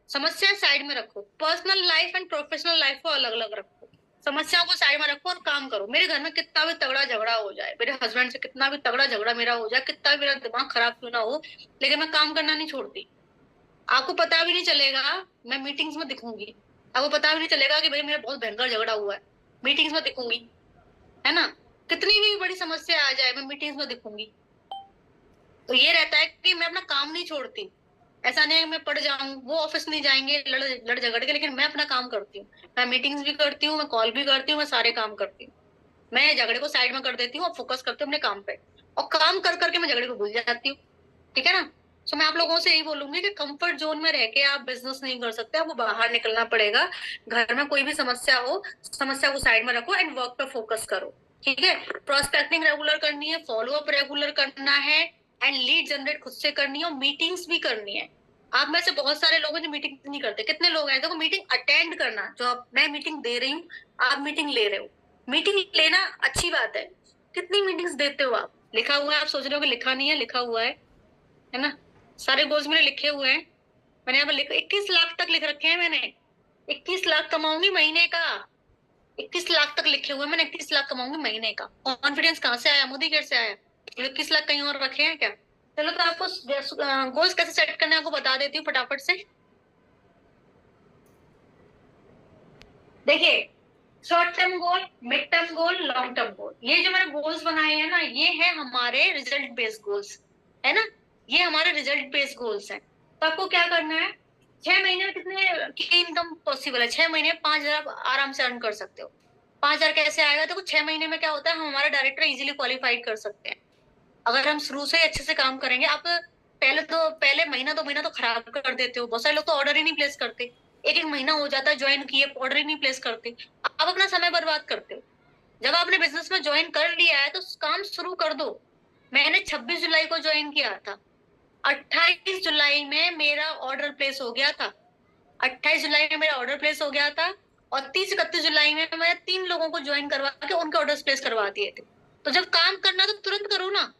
S1: समस्याएं साइड में रखो। Personal life and professional life को अलग अलग रखो। समस्याओं को साइड में रखो और काम करो। मेरे घर में कितना भी तगड़ा झगड़ा हो जाए, मेरे हस्बैंड से कितना भी तगड़ा झगड़ा मेरा हो जाए, कितना भी मेरा दिमाग खराब क्यों ना हो, लेकिन मैं काम करना नहीं छोड़ती। आपको पता भी नहीं चलेगा, मैं मीटिंग्स में दिखूंगी। आपको पता भी नहीं चलेगा कि भाई मेरा बहुत भयंकर झगड़ा हुआ है, मीटिंग्स में दिखूंगी, है ना। कितनी भी बड़ी समस्या आ जाए, मैं मीटिंग्स में दिखूंगी। तो ये रहता है कि मैं अपना काम नहीं छोड़ती। ऐसा नहीं है कि मैं पढ़ जाऊं, वो ऑफिस नहीं जाएंगे लड़ लड़ झगड़ के, लेकिन मैं अपना काम करती हूँ। मैं मीटिंग्स भी करती हूँ, मैं कॉल भी करती हूँ, मैं सारे काम करती हूँ। मैं झगड़े को साइड में कर देती हूँ और फोकस करती हूँ अपने काम पे। और काम कर करके मैं झगड़े को भूल जाती हूँ। ठीक है ना। तो मैं आप लोगों से यही बोलूंगी कि कंफर्ट जोन में रह के आप बिजनेस नहीं कर सकते, आपको बाहर निकलना पड़ेगा। घर में कोई भी समस्या हो, समस्या को साइड में रखो एंड वर्क पे फोकस करो। ठीक है। प्रोस्पेक्टिंग रेगुलर करनी है, फॉलो अप रेगुलर करना है, एंड लीड जनरेट खुद से करनी है, और मीटिंग्स भी करनी है। आप में से बहुत सारे लोग हैं जो मीटिंग नहीं करते। कितने लोग हैं, देखो मीटिंग अटेंड करना, जो मैं मीटिंग दे रही हूँ, आप मीटिंग ले रहे हो। मीटिंग लेना अच्छी बात है। कितनी मीटिंग्स देते हो आप, लिखा हुआ है, आप सोच रहे हो कि लिखा नहीं है, लिखा हुआ है ना। सारे गोल्स मेरे लिखे हुए हैं। मैंने यहाँ पर 21 लाख तक लिख रखे हैं मैंने। 21 लाख कमाऊंगी महीने का। 21 लाख तक लिखे हुए हैं मैंने, 21 लाख कमाऊंगी महीने का। कॉन्फिडेंस कहाँ से आया, मोदी गेट से आया। 21 लाख कहीं और रखे हैं क्या। चलो, तो आपको गोल्स कैसे सेट करने हैं आपको बता देती हूँ फटाफट से। देखिए, short term goal, mid term goal, long term goal, ये जो मैंने गोल्स बनाए हैं ना, ये है हमारे रिजल्ट बेस्ड गोल्स, है ना। ये हमारे रिजल्ट बेस्ड गोल्स हैं। तो आपको क्या करना है, 6 महीने में कितने की इनकम पॉसिबल है। 6 महीने में 5,000 आप आराम से अर्न कर सकते हो। 5,000 कैसे आएगा, देखो 6 महीने में क्या होता है, हम हमारा डायरेक्टर इजीली क्वालिफाइड कर सकते हैं। अगर हम शुरू से अच्छे से काम करेंगे। आप पहले महीना 2 महीना तो खराब कर देते हो। बहुत सारे लोग तो ऑर्डर ही नहीं प्लेस करते। एक एक महीना हो जाता है ज्वाइन किए, ऑर्डर ही नहीं प्लेस करते। आप अपना समय बर्बाद करते हो। जब आपने बिजनेस में ज्वाइन कर लिया है तो काम शुरू कर दो। मैंने 26 जुलाई को ज्वाइन किया था, 28 जुलाई में मेरा ऑर्डर प्लेस हो गया था। 28 जुलाई में मेरा ऑर्डर प्लेस हो गया था, और 30 31 जुलाई में मैं 3 लोगों को ज्वाइन करवा के उनके ऑर्डर प्लेस करवा दिए थे। तो जब काम करना तो तुरंत करो ना।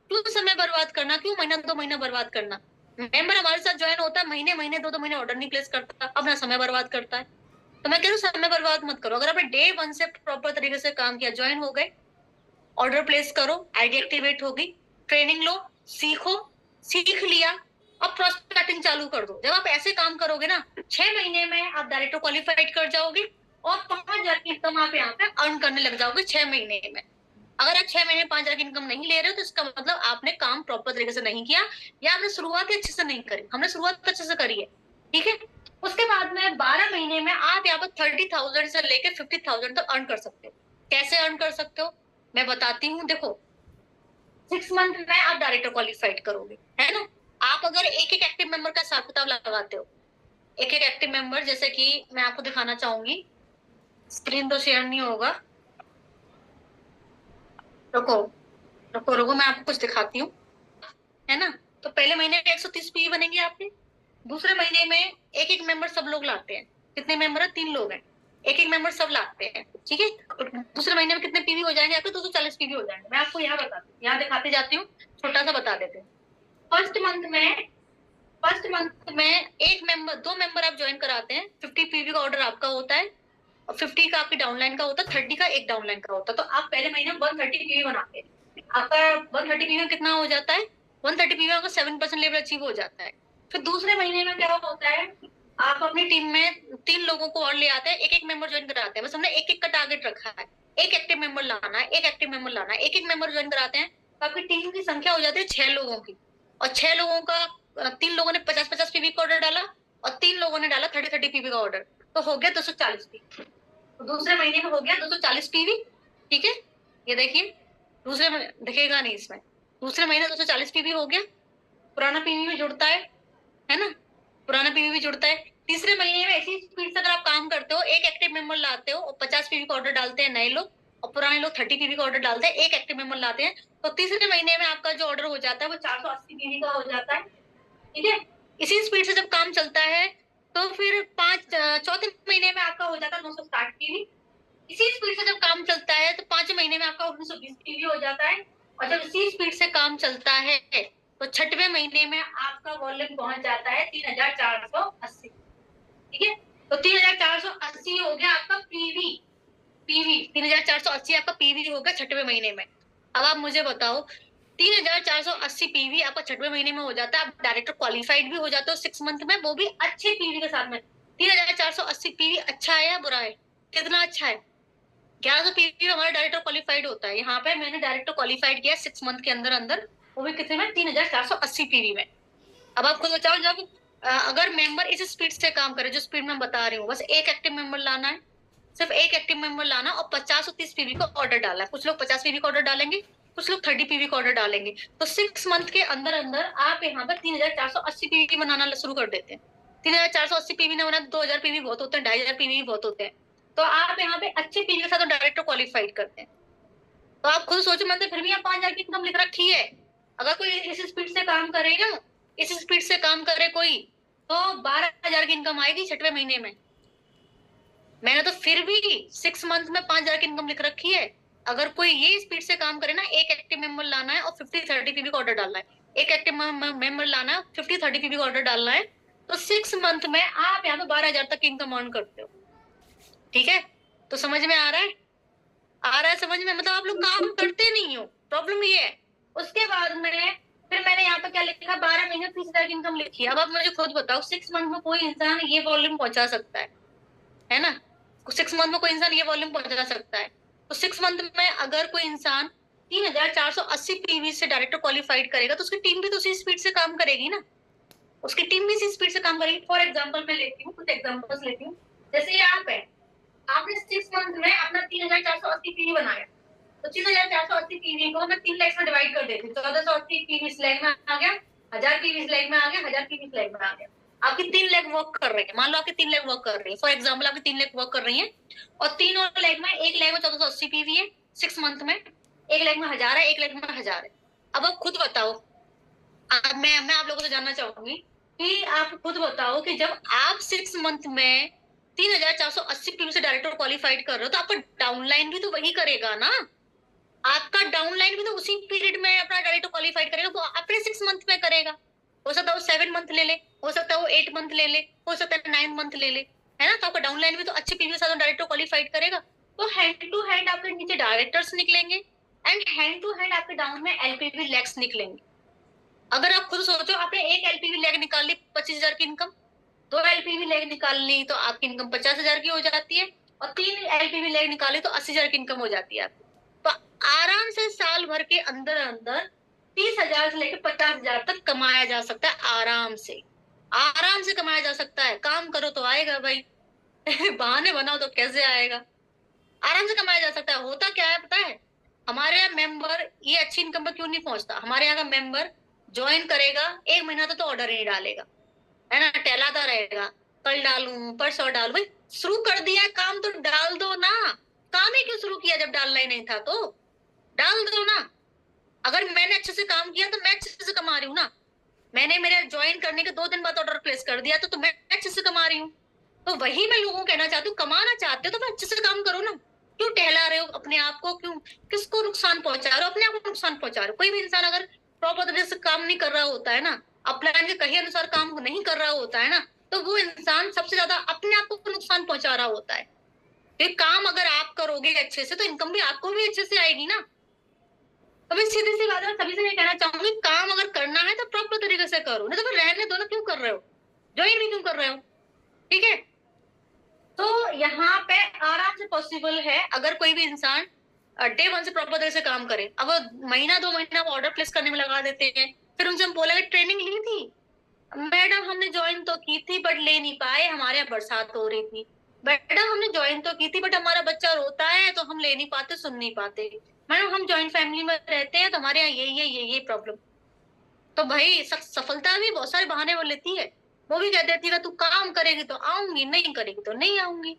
S1: क्यों समय बर्बाद करना, क्यों महीना 2 महीना बर्बाद करना। मेंबर हमारे साथ ज्वाइन होता है, महीने महीने 2 2 महीने ऑर्डर नहीं प्लेस करता, अपना समय बर्बाद करता है। तो मैं कह रही हूँ समय बर्बाद मत करो। अगर आपने डे 1 से प्रॉपर तरीके से काम किया, ज्वाइन हो गए, ऑर्डर प्लेस करो, आईडी एक्टिवेट होगी, ट्रेनिंग लो, सीखो, सीख लिया, अब प्रोस्पेक्टिंग चालू कर दो। जब आप ऐसे काम करोगे ना, 6 महीने में आप डायरेक्टर क्वालिफाइड कर जाओगे, और 5,000 की इनकम आप यहाँ पे अर्न करने लग जाओगे 6 महीने में। अगर आप 6 महीने 5,000 की इनकम नहीं ले रहे हो, तो इसका मतलब आपने काम प्रॉपर तरीके से नहीं किया, या आपने शुरुआत ही अच्छे से नहीं करी। हमने शुरुआत अच्छे से करी है। ठीक है। उसके बाद में 12 महीने में आप यहाँ पर 30,000 से लेकर 50,000 तक अर्न कर सकते हो। कैसे अर्न कर सकते हो, मैं बताती हूँ। देखो, 6 मंथ में आप डायरेक्टर क्वालिफाइड करोगे, है ना। आप अगर एक एक एक्टिव मेंबर का हिसाब किताब लगाते हो, एक एक एक्टिव मेंबर, जैसे कि मैं आपको दिखाना चाहूंगी, स्क्रीन तो शेयर नहीं होगा, रुको। रुको रुको, मैं आपको कुछ दिखाती हूँ, है ना। तो पहले महीने में 130 पीवी बनेंगे आपके। दूसरे महीने में एक एक मेंबर सब लोग लाते हैं। कितने मेंबर है? 3 लोग हैं, एक एक मेंबर सब लाते हैं, ठीक है। दूसरे महीने में कितने पीवी हो जाएंगे आपके? 240 पीवी हो जाएंगे। मैं आपको यहाँ बताती हूँ, यहाँ दिखाते जाती हूँ, छोटा सा बता देते हैं। फर्स्ट मंथ में एक मेंबर, 2 मेंबर आप ज्वाइन कराते हैं, 50 पीवी का ऑर्डर आपका होता है, और 50 का आपकी डाउनलाइन का होता है, 30 का एक डाउनलाइन का होता है। तो आप पहले महीने में 130 पीवी बनाते हैं। आपका 130 पीवी में कितना हो जाता है? 130 पीवी का 7% लेवल अचीव हो जाता है। फिर दूसरे महीने में क्या होता है, आप अपनी टीम में 3 लोगों को और ले आते हैं, एक एक मेंबर ज्वाइन कराते हैं। बस हमने एक एक का टारगेट रखा है, एक एक्टिव मेंबर लाना है, एक एक्टिव मेंबर लाना है, एक एक मेंबर ज्वाइन कराते हैं। तो आपकी टीम की संख्या हो जाती है 6 लोगों की, और 6 लोगों का 3 लोगों ने 50-50 पीवी का ऑर्डर डाला, और 3 लोगों ने डाला 30-30 पीवी का ऑर्डर, तो हो गया 240 पीवी। तो दूसरे महीने में हो गया 240 पीवी, ठीक है। ये देखिए, दूसरे में दिखेगा नहीं इसमें, दूसरे महीने 240 पीवी हो गया, पुराना पीवी भी जुड़ता है ना, पुराना पीवी भी जुड़ता है। तीसरे महीने में ऐसी स्पीड से अगर आप काम करते हो, एक एक्टिव मेंबर लाते हो और 50 पीवी का ऑर्डर डालते हैं नए लोग, और पुराने लोग 30 पीवी का ऑर्डर डालते हैं, एक एक्टिव मेंबर लाते हैं, तो तीसरे महीने में आपका जो ऑर्डर हो जाता है वो 480 पीवी का हो जाता है, ठीक है। इसी स्पीड से जब काम चलता है तो फिर चौथे महीने में आपका हो जाता है 960 पीवी। इसी स्पीड से जब काम चलता है तो 5 महीने में आपका 1920 पीवी हो जाता है, और जब इसी स्पीड से काम चलता है तो 6वें महीने में आपका वॉल्यूम पहुंच जाता है 3480, ठीक है। तो 3480 हो गया आपका पीवी, 3480 आपका पीवी होगा 6वें महीने में। अब आप मुझे बताओ, 3480 पीवी आपका 6वें महीने में हो जाता है, आप डायरेक्टर क्वालिफाइड भी हो जाते हो 6 मंथ में, वो भी अच्छे पीवी के साथ में। 3480 पीवी अच्छा है या बुरा है? कितना अच्छा है? 1100 पीवी हमारा डायरेक्टर क्वालिफाइड होता है। यहाँ पे मैंने डायरेक्टर क्वालिफाइड किया 6 मंथ के अंदर अंदर, वो भी कितने में? 3480 पीवी में। अब आप खुद बताओ, जब अगर मेंबर इस स्पीड से काम करे जो स्पीड में बता रही हूँ, बस एक एक्टिव मेंबर लाना है, सिर्फ एक एक्टिव मेंबर लाना, और 50 और 30 पीवी का ऑर्डर डालना है। कुछ लोग 50 पीवी का ऑर्डर डालेंगे, कुछ लोग 30 पीवी का ऑर्डर डालेंगे। तो 6 मंथ के अंदर अंदर आप यहाँ पर 3480 पीवी बनाना शुरू कर देते हैं। 3480 पीवी ने बना, 2000 पीवी बहुत होते हैं, 2500 पीवी बहुत होते हैं। तो आप यहाँ पे अच्छे पीवी के साथ डायरेक्टर क्वालिफाइड करते हैं। तो आप खुद सोचो, मतलब फिर भी आप 5000 की इनकम लिख रखी है। अगर कोई इस स्पीड से काम करेगा, इस स्पीड से काम करे कोई, तो 12,000 की इनकम आएगी 6वें महीने में। मैंने तो फिर भी 6 मंथ में 5,000 की इनकम लिख रखी है। अगर कोई ये स्पीड से काम करे ना, एक एक्टिव मेंबर लाना है और 50-30 पीवी का ऑर्डर डालना है, एक एक्टिव मेंबर लाना है, 50-30 पीवी का ऑर्डर डालना है, तो 6 मंथ में आप यहाँ पे 12,000 तक की इनकम अर्न करते हो, ठीक है। तो समझ में आ रहा है? आ रहा है समझ में? मतलब आप लोग काम करते नहीं हो, प्रॉब्लम ये है। उसके बाद में फिर मैंने यहाँ पे क्या लिखा, 12 महीने 30,000 की इनकम लिखी है। अब आप मुझे खुद बताओ, 6 मंथ में कोई इंसान ये वॉल्यूम पहुंचा सकता है ना? 6 मंथ में कोई इंसान ये वॉल्यूम पहुंचा सकता है। तो 6 मंथ में अगर कोई इंसान 3480 पीवी से डायरेक्टर क्वालिफाइड करेगा, तो उसकी टीम भी तो उसी स्पीड से काम करेगी ना, उसकी टीम भी इसी स्पीड से काम करेगी। फॉर एग्जाम्पल मैं लेती हूँ, कुछ एग्जाम्पल्स लेती हूँ। जैसे ये आप है, आपने 6 मंथ में अपना 3480 पीवी बनाया, तो 3480 पीवी को मैं 3 लैक्स में डिवाइड कर देती हूँ। 1480 पीवी स्लैग में आ गया, 1000 पीवी स्लैग में आ गया, 1000 पीवी स्लैग में आ गया। आपकी 3 लेग वर्क कर रही है, मान लो आपकी 3 लेग वर्क कर रही है, फॉर एग्जाम्पल आपकी 3 लेग वर्क कर रही है, और 3 और लेग में, एक लेग में 1480 पीवी है 6 मंथ में, एक लेग में 1000 है, एक लेग में 1000 है। अब आप खुद बताओ, मैं आप लोगों से जानना चाहूंगी कि आप खुद बताओ कि जब आप 6 मंथ में 3480 पीवी से डायरेक्टर क्वालिफाइड कर रहे हो, तो आपका डाउनलाइन भी तो वही करेगा ना, आपका डाउनलाइन भी तो उसी पीरियड में अपना डायरेक्टर क्वालिफाइड करेगा, वो अपने 6 मंथ में करेगा। हो सकता है वो 7 मंथ ले ले, हो सकता है वो 8 मंथ ले ले, हो सकता है 9 मंथ ले ले, है ना। तो आपका डाउनलाइन भी तो अच्छे पीवी के साथ डायरेक्टर क्वालिफाइड करेगा। तो हैंड टू हैंड आपके नीचे डायरेक्टर्स निकलेंगे, एंड हैंड टू हैंड आपके डाउन में एलपीवी लेग्स निकलेंगे। अगर आप खुद सोचो, आपने एक एलपीवी लेग निकाल ली 25,000 की इनकम, 2 एलपीवी लेग निकाल ली तो आपकी इनकम 50,000 की हो जाती है, और 3 एलपीवी लेग निकाली तो 80,000 की इनकम हो जाती है आपकी। तो आराम से साल भर के अंदर अंदर 30,000 से लेकर 50,000 तक कमाया जा सकता है, आराम से, आराम से कमाया जा सकता है। काम करो तो आएगा भाई बहाने बनाओ तो कैसे आएगा? आराम से कमाया जा सकता है। होता क्या है पता है, हमारे यहाँ मेंबर ये अच्छी इनकम पर क्यों नहीं पहुंचता? हमारे यहाँ का मेंबर ज्वाइन करेगा, 1 महीना तो ऑर्डर ही नहीं डालेगा, है ना, टहलाता रहेगा, कल डालूं परसों डालूं। भाई शुरू कर दिया काम तो डाल दो ना, काम ही क्यों शुरू किया जब डालना ही नहीं था? तो डाल दो ना, अगर मैंने अच्छे से काम किया तो मैं अच्छे से कमा रही हूँ ना। मैंने मेरे ज्वाइन करने के 2 दिन बाद ऑर्डर प्लेस कर दिया तो मैं अच्छे से कमा रही हूँ। तो वही मैं लोगों को कहना चाहती हूँ, कमाना चाहते हो तो मैं अच्छे से काम करो ना। क्यों टहला रहे हो अपने आप को, क्यों किसको नुकसान पहुंचा रहे हो, अपने आप को नुकसान पहुंचा रहे हो। कोई भी इंसान अगर प्रॉपर तरीके से काम नहीं कर रहा होता है ना, अपलाइन के कहे अनुसार काम नहीं कर रहा होता है ना, तो वो इंसान सबसे ज्यादा अपने आप को नुकसान पहुंचा रहा होता है। फिर काम अगर आप करोगे अच्छे से तो इनकम भी आपको भी अच्छे से आएगी ना। तो मैं सीधी सी बात है, सभी से ये कहना चाहूंगी, काम अगर करना है तो प्रॉपर तरीके से करो, नहीं तो फिर रहने दो ना। क्यों कर रहे हो, ज्वाइन भी क्यों कर रहे हो? ठीक है, तो यहाँ पे आराम से पॉसिबल है अगर कोई भी इंसान डे वन से प्रॉपर तरह से काम करे। अब महीना 2 महीना ऑर्डर प्लेस करने में लगा देते हैं, फिर उनसे हम बोलेंगे ट्रेनिंग ली थी मैडम, हमने ज्वाइन तो की थी बट ले नहीं पाए, हमारे यहाँ बरसात हो रही थी। मैडम हमने ज्वाइन तो की थी बट हमारा बच्चा रोता है तो हम ले नहीं पाते, सुन नहीं पाते। मैडम हम ज्वाइंट फैमिली में रहते हैं तो हमारे यहाँ ये प्रॉब्लम। तो भाई सफलता भी बहुत सारे बहाने वो लेती है। वो भी कह देती है तू काम करेगी तो आऊंगी, नहीं करेगी तो नहीं आऊंगी।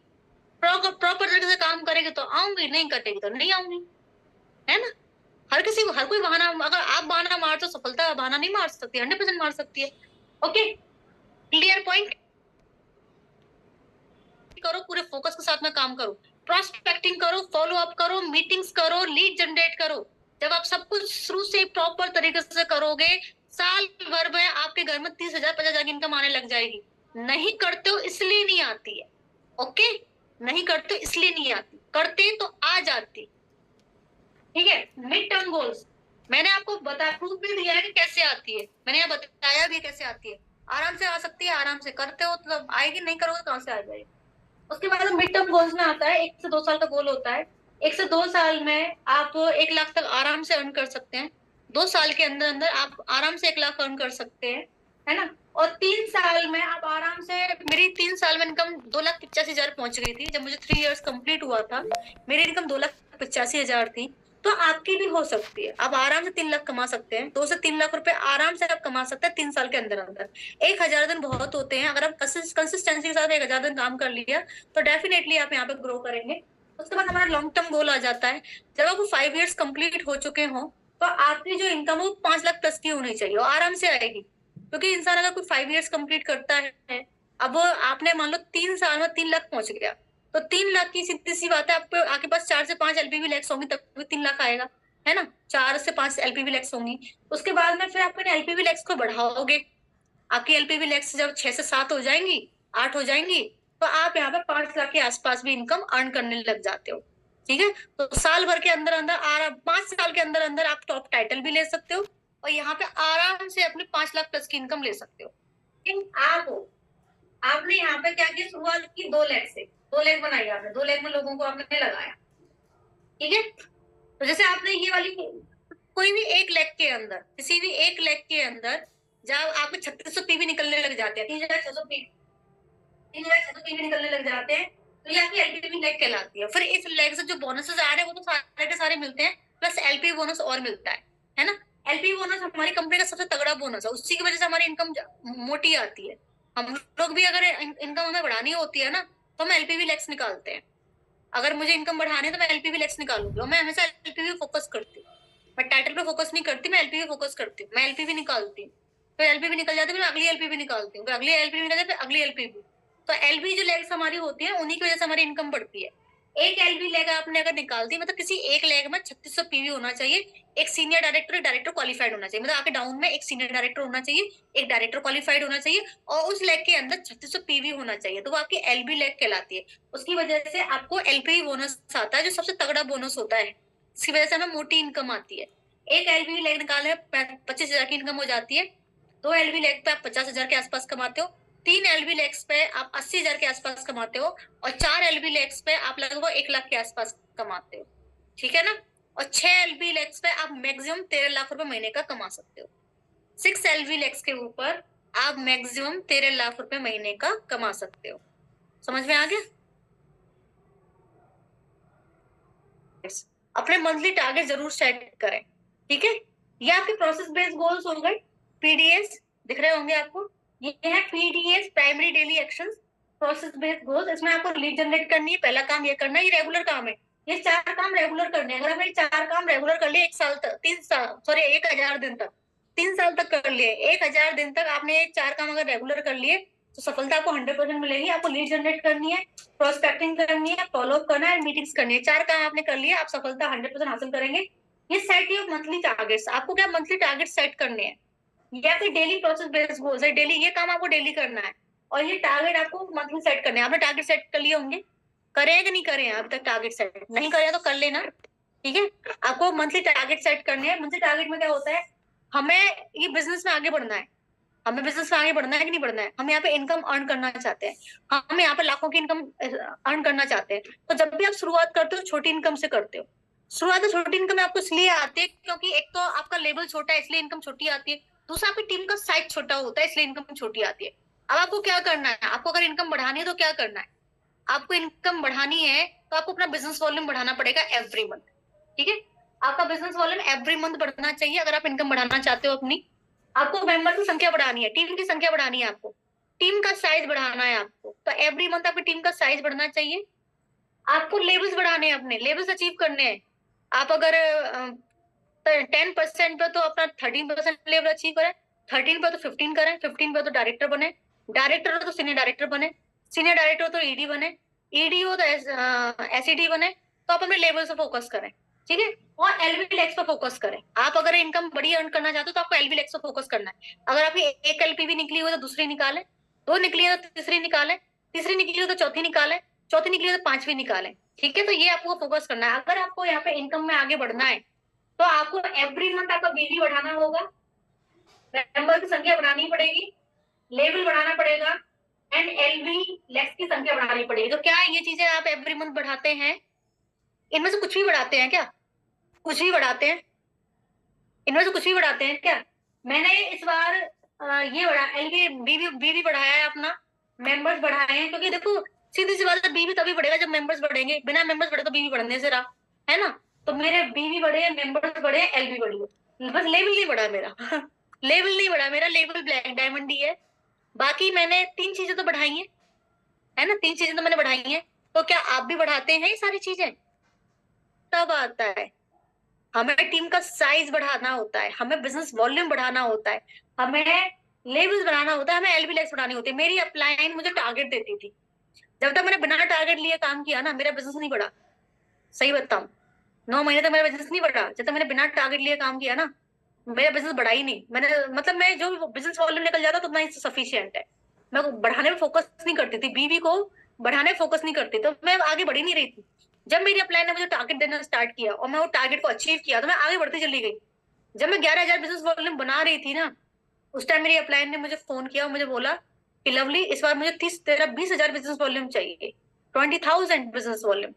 S1: प्रॉपर तरीके से काम करेगी तो आऊंगी, नहीं करेगी तो नहीं आऊंगी, है ना। हर किसी को हर कोई बहाना, अगर आप बहाना मार तो सफलता बहाना नहीं मार सकती, 100% मार सकती है। Okay, clear point. करो, पूरे फोकस के साथ में काम करो, प्रोस्पेक्टिंग करो, फॉलो अप करो, मीटिंग्स करो, लीड जनरेट करो। जब आप सब कुछ शुरू से प्रॉपर तरीके से करोगे, साल भर में आपके घर में 30,000 50,000 की इनकम आने लग जाएगी। नहीं करते हो इसलिए नहीं आती है। ओके, नहीं करते इसलिए नहीं आती, करते तो आ जाती। ठीक है, मिड टर्म गोल्स मैंने आपको बता प्रूफ भी दिया है कि कैसे आती है, मैंने यहाँ बताया भी कैसे आती है। आराम से आ सकती है, आराम से करते हो तो आएगी, नहीं करोगे तो कहां से आ जाएगी। उसके बाद मिड टर्म गोल्स में आता है 1 से 2 साल का गोल होता है। 1 से 2 साल में आप 1 लाख तक आराम से अर्न कर सकते हैं। 2 साल के अंदर अंदर आप आराम से 1 लाख अर्न कर सकते हैं, है ना। और 3 साल में आप आराम से, मेरी 3 साल में इनकम 2,85,000 पहुंच गई थी। जब मुझे 3 इयर्स कंप्लीट हुआ था, मेरी इनकम 2,85,000 थी। तो आपकी भी हो सकती है, आप आराम से 3 लाख कमा सकते हैं। 2 से 3 लाख रुपए आराम से आप कमा सकते हैं 3 साल के अंदर अंदर। 1,000 दिन बहुत होते हैं, अगर आप कंसिस्टेंसी के साथ 1,000 दिन काम कर लिया तो डेफिनेटली आप यहाँ पे ग्रो करेंगे। उसके बाद हमारा लॉन्ग टर्म गोल आ जाता है। जब आपको 5 इयर्स कंप्लीट हो चुके हो तो आपकी जो इनकम हो 5 लाख प्लस की होनी चाहिए, और आराम से आएगी। क्योंकि इंसान अगर कोई 5 इयर्स कंप्लीट करता है, अब आपने मान लो 3 साल में 3 लाख पहुंच गया, तो 3 लाख की सीधी सी बात है, आपके आपके पास 4 से 5 एलपीवी लैक्स होंगी तब भी 3 लाख आएगा, है ना। 4 से 5 एलपीवी लैक्स होंगी। उसके बाद में फिर आप एलपीवी लैक्स को बढ़ाओगे। आपकी एलपीवी लैक्स जब 6 से 7 हो जाएंगी, 8 हो जाएंगी, तो आप यहाँ पे 5 लाख के आसपास भी इनकम अर्न करने लग जाते हो। ठीक है, तो साल भर के अंदर अंदर 5 साल के अंदर अंदर आप टॉप टाइटल भी ले सकते हो, और यहाँ पे आराम से अपने 5 लाख प्लस की इनकम ले सकते हो। आपने यहाँ पे क्या किया, शुरुआत की 2 लाख से, 2 लाख बनाई आपने, 2 लाख में लोगों को आपने लगाया। ठीक है, तो जैसे आपने ये वाली कोई भी 1 लाख के अंदर, किसी भी 1 लाख के अंदर जब आपको 3600 पीवी निकलने लग जाते हैं, 3,600 पीवी निकलने लग जाते हैं, तो ये आपकी एलपीवी लैग कहलाती है। फिर इस लैग से जो बोनसेस आ रहे हैं वो तो सारे के सारे मिलते हैं, प्लस एलपी बोनस और मिलता है ना। एलपी बोनस हमारी कंपनी का सबसे तगड़ा बोनस है, उसी की वजह से हमारी इनकम मोटी आती है। हम लोग भी अगर इनकम हमें बढ़ानी होती है ना, तो हम एलपीवी लैक्स निकालते हैं। अगर मुझे इनकम बढ़ानी है तो मैं एलपीवी लैक्स निकालूंगी, और मैं हमेशा एलपीवी फोकस करती हूँ। मैं टाइटल पे फोकस नहीं करती, मैं एलपीवी फोकस करती हूँ। मैं एलपीवी निकालती हूँ, फिर एलपीवी निकल जाती है, फिर अगली एलपीवी निकालती हूँ, फिर अगली एलपीवी निकल जाती है, फिर अगली एलपीवी। तो एलपी जो लेग्स हमारी होती है उन्हीं की वजह से हमारी इनकम बढ़ती है। एक एलपी लेग आपने अगर निकाल दी, मतलब किसी एक लेग में 3600 पीवी होना चाहिए। एक सीनियर डायरेक्टर, एक डायरेक्टर क्वालिफाइड होना चाहिए, मतलब आपके डाउन में एक सीनियर डायरेक्टर होना चाहिए, एक डायरेक्टर क्वालिफाइड होना चाहिए, और उस लेग के अंदर 3600 पीवी होना चाहिए, तो वो आपकी एलबी लेग कहलाती है। उसकी वजह से आपको एलपी बोनस आता है, जो सबसे तगड़ा बोनस होता है। इसकी वजह से हमें मोटी इनकम आती है। एक एलबी लेग निकालने 25,000 की इनकम हो जाती है। 2 एलबी लेग पे आप 50,000 के आसपास कमाते हो। 3 एलबी लेग्स पे आप 80,000 के आसपास कमाते हो, और 4 एलबी लेग्स पे आप लगभग 1 लाख के आसपास कमाते हो। ठीक है ना, और 6 एलबी लेग्स पे आप मैक्सिमम 13 लाख रुपए महीने का कमा सकते हो। 6 एलबी लेग्स के ऊपर आप मैक्सिमम 13 लाख रुपए महीने का कमा सकते हो। समझ में आ गया? अपने मंथली टारगेट जरूर सेट करें। ठीक है, ये आपके प्रोसेस बेस्ड गोल्स हो गए। पीडीएस दिख रहे होंगे आपको, ये है PDS, primary daily actions, process based goals. इसमें आपको लीड जनरेट करनी है, पहला काम ये करना है, ये रेगुलर काम है। ये 4 काम रेगुलर करने हैं। अगर आपने 4 काम रेगुलर कर लिए 1 साल तक, 3 साल, सॉरी 1000 दिन तक, 3 साल तक कर लिए, 1000 दिन तक आपने ये 4 काम अगर रेगुलर कर लिए तो सफलता आपको 100% मिलेगी। आपको लीड जनरेट करनी है, प्रोस्पेक्टिंग करनी है, फॉलोअप करना है, मीटिंग्स करनी है। 4 काम आपने कर लिए, आप सफलता 100% हासिल करेंगे। ये सेट योर मंथली टारगेट्स। आपको क्या मंथली टारगेट सेट करने हैं, या फिर डेली प्रोसेस बेस्ड गोल्स है, डेली ये काम आपको डेली करना है और ये टारगेट आपको मंथली सेट करने हैं। आपने टारगेट सेट कर लिए होंगे, करे हैं कि नहीं करे हैं अभी तक? टारगेट सेट नहीं करे तो कर लेना, ठीक है। आपको मंथली टारगेट सेट करने हैं। मंथली टारगेट में क्या होता है, हमें ये बिजनेस में आगे बढ़ना है, हमें बिजनेस में आगे बढ़ना है कि नहीं बढ़ना है, हम यहाँ पे इनकम अर्न करना चाहते हैं, हम यहाँ पे लाखों की इनकम अर्न करना चाहते हैं। तो जब भी आप शुरुआत करते हो छोटी इनकम से करते हो। शुरुआत में छोटी इनकम आपको इसलिए आती है क्योंकि एक तो आपका लेवल छोटा है इसलिए इनकम छोटी आती है, दूसरा आपकी टीम का साइज छोटा होता है इसलिए इनकम छोटी आती है। अब आपको क्या करना है, आपको अगर इनकम बढ़ानी है तो क्या करना है, आपको इनकम बढ़ानी है तो आपको अपना बिजनेस वॉल्यूम बढ़ाना पड़ेगा एवरी मंथ, ठीक है। आपका बिजनेस वॉल्यूम एवरी मंथ बढ़ना चाहिए अगर आप इनकम बढ़ाना चाहते हो अपनी। आपको मेंबर की संख्या बढ़ानी है, टीम की संख्या बढ़ानी है, आपको टीम का साइज बढ़ाना है आपको, तो एवरी मंथ आपकी टीम का साइज बढ़ना चाहिए। आपको लेवल्स बढ़ाने हैं, अपने लेवल्स अचीव करने हैं। आप अगर 10% पे तो अपना 13% लेवल अचीव करें, 13 पे तो 15 करें, 15 पे तो डायरेक्टर बने, डायरेक्टर हो तो सीनियर डायरेक्टर बने, सीनियर डायरेक्टर हो तो ईडी बने, ईडी हो तो एसईडी बने। तो आप अपने लेवल से फोकस करें, ठीक है। और एलबी लेक्स पर फोकस करें। आप अगर इनकम बड़ी अर्न करना चाहते हो तो आपको एलबी लेक्स पर फोकस करना है। अगर आपकी एक एलपी निकली हो तो दूसरी निकालें, दो निकली हो तो तीसरी निकालें, तीसरी निकली हो तो चौथी निकालें, चौथी निकली हो तो पांचवी निकालें, ठीक है। तो ये आपको फोकस करना है। अगर आपको यहाँ पे इनकम में आगे बढ़ना है तो आपको एवरी मंथ आपका बीवी बढ़ाना होगा, मेंबर की संख्या बढ़ानी पड़ेगी, लेवल बढ़ाना पड़ेगा एंड एलबी लेक्स की संख्या बढ़ानी पड़ेगी। तो क्या ये चीजें आप एवरी मंथ बढ़ाते हैं? इनमें से कुछ भी बढ़ाते हैं क्या? कुछ भी बढ़ाते हैं? इनमें से कुछ भी बढ़ाते हैं क्या? मैंने इस बार ये बढ़ा एलबी बीवी बीवी बढ़ाया है अपना, मेंबर्स बढ़ाए हैं, क्योंकि देखो सीधी सी बात है, बीवी तभी बढ़ेगा जब मेंबर्स बढ़ेंगे। बिना मेंबर्स बढ़े तो बीवी बढ़ने से रहा, है ना। तो मेरे बीवी बढ़े, मेंबर्स बढ़े, एलबी बढ़ी है, बस लेवल नहीं बढ़ा मेरा लेवल नहीं बढ़ा मेरा, लेवल ब्लैक डायमंड ही है। बाकी मैंने 3 चीजें तो बढ़ाई है ना, 3 चीजें तो मैंने बढ़ाई हैं। तो क्या आप भी बढ़ाते हैं ये सारी चीजें? तब आता है, हमें टीम का साइज बढ़ाना होता है, हमें बिजनेस वॉल्यूम बढ़ाना होता है, हमें लेवल्स बढ़ाना होता है, हमें एलबी लेक्स बढ़ानी होती है। मेरी अपलाइन मुझे टारगेट देती थी, जब तक मैंने बिना टारगेट लिए काम किया ना मेरा बिजनेस नहीं बढ़ा। सही बताऊं, 9 महीने तक मेरा बिजनेस नहीं बढ़ा जब तक मैंने बिना टारगेट लिए काम किया ना, मेरा बिजनेस बढ़ा ही नहीं। मैंने मतलब मैं जो बिजनेस वॉल्यूम निकल जाता तो उतना सफिशियंट है। मैं बढ़ाने में फोकस नहीं करती थी, बीवी को बढ़ाने में फोकस नहीं करती, तो मैं आगे बढ़ ही नहीं रही थी। जब मेरी अपलाइन ने मुझे टारगेट देना स्टार्ट किया और मैं वो टारगेट को अचीव किया तो मैं आगे बढ़ती चली गई। जब मैं 11,000 बिजनेस वॉल्यूम बना रही थी ना, उस टाइम मेरी अपलाइन ने मुझे फोन किया और मुझे बोला कि लवली इस बार मुझे 20,000 बिजनेस वॉल्यूम चाहिए, 20,000 बिजनेस वॉल्यूम।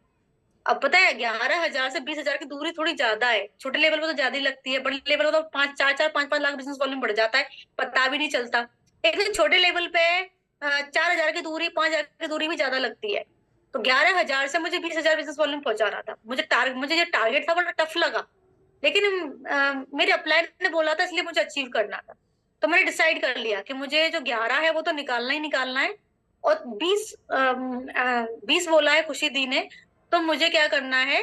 S1: अब पता है 11,000 से 20,000 की दूरी थोड़ी ज्यादा है, छोटे लेवल पर तो ज्यादा ही लगती है, बड़े लेवल पर तो 5-4-5-5 लाख बिजनेस वॉल्यूम बढ़ जाता है, पता भी नहीं चलता। लेकिन छोटे लेवल पे 4,000 की दूरी, 5,000 की दूरी भी ज्यादा लगती है। तो 11,000 से मुझे 20,000 बिजनेस वॉल्यूम पहुंचा रहा था। मुझे ये टारगेट था, बड़ा टफ लगा, लेकिन मेरे अपलायर ने बोला था इसलिए मुझे अचीव करना था। तो मैंने डिसाइड कर लिया कि मुझे जो 11 है वो तो निकालना ही निकालना है, और 20 बोला है खुशी दी ने, तो मुझे क्या करना है,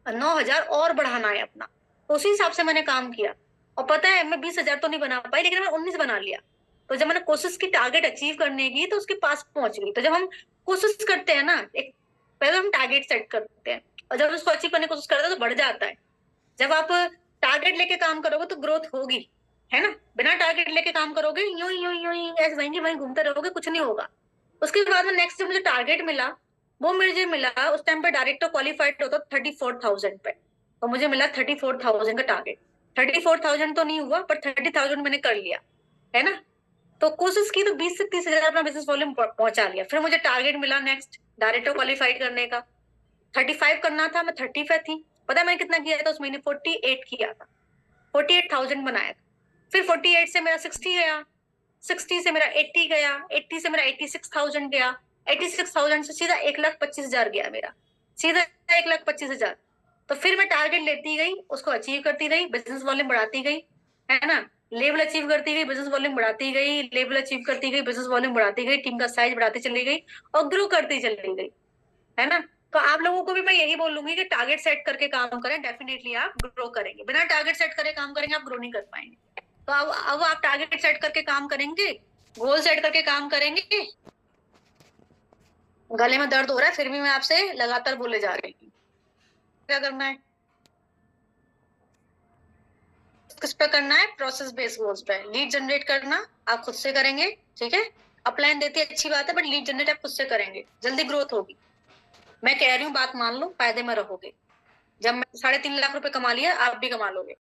S1: 9,000 और बढ़ाना है अपना। तो उसी हिसाब से मैंने काम किया, और पता है मैं 20,000 तो नहीं बना पाई, लेकिन मैं 19 बना लिया। तो जब मैंने कोशिश की टारगेट अचीव करने की तो उसके पास पहुंच गई। तो जब हम कोशिश करते हैं ना, एक पहले हम टारगेट सेट करते हैं और जब उसको अचीव करने की कोशिश करते हैं तो बढ़ जाता है। जब आप टारगेट लेके काम करोगे तो ग्रोथ होगी, है ना। बिना टारगेट लेके काम करोगे यूं यूं यूं यूं ऐसे वहीं घूमते रहोगे, कुछ नहीं होगा। उसके बाद में नेक्स्ट जो मुझे टारगेट मिला, वो मुझे मिला उस टाइम पे डायरेक्टर क्वालिफाइड होता 34,000 पे, और मुझे मिला 34,000 का टारगेट। 34,000 तो नहीं हुआ पर 30,000 मैंने कर लिया, है ना। तो कोशिश की तो 20 से 30,000 अपना बिजनेस वॉल्यूम पहुंचा लिया। फिर मुझे टारगेट मिला नेक्स्ट डायरेक्टर क्वालिफाइड करने का, 35 करना था, मैं 30 पे थी। पता है मैंने कितना किया था उस महीने? 48 किया था, 48,000 बनाया था। फिर 48 से मेरा 60 गया, 60 से मेरा 80 गया, 80 से मेरा 86,000 गया, 86,000 से सीधा 1,25,000 गया मेरा, सीधा 1,25,000। तो फिर मैं टारगेट लेती गई, उसको अचीव करती रही, बिजनेस वॉल्यूम बढ़ाती गई, है ना। लेवल अचीव करती गई, बिजनेस वॉल्यूम बढ़ाती गई, लेवल अचीव करती गई, बिजनेस वॉल्यूम बढ़ाती गई, टीम का साइज बढ़ाती चली गई और ग्रो करती चली गई, है ना। तो आप लोगों को भी मैं यही बोलूंगी कि टारगेट सेट करके काम करें, डेफिनेटली आप ग्रो करेंगे। बिना टारगेट सेट करके काम करेंगे आप ग्रो नहीं कर पाएंगे। तो अब आप टारगेट सेट करके काम करेंगे, गोल सेट करके काम करेंगे। गले में दर्द हो रहा है फिर भी मैं आपसे लगातार बोले जा रही हूँ। क्या करना है, किस पे करना है, प्रोसेस बेस्ड गोल्स पे। लीड जनरेट करना आप खुद से करेंगे, ठीक है। अपलाइन देती है अच्छी बात है, बट लीड जनरेट आप खुद से करेंगे, जल्दी ग्रोथ होगी। मैं कह रही हूँ, बात मान लो, फायदे में रहोगे। जब मैं 3.5 लाख रुपए कमा लिया, आप भी कमा लोगे।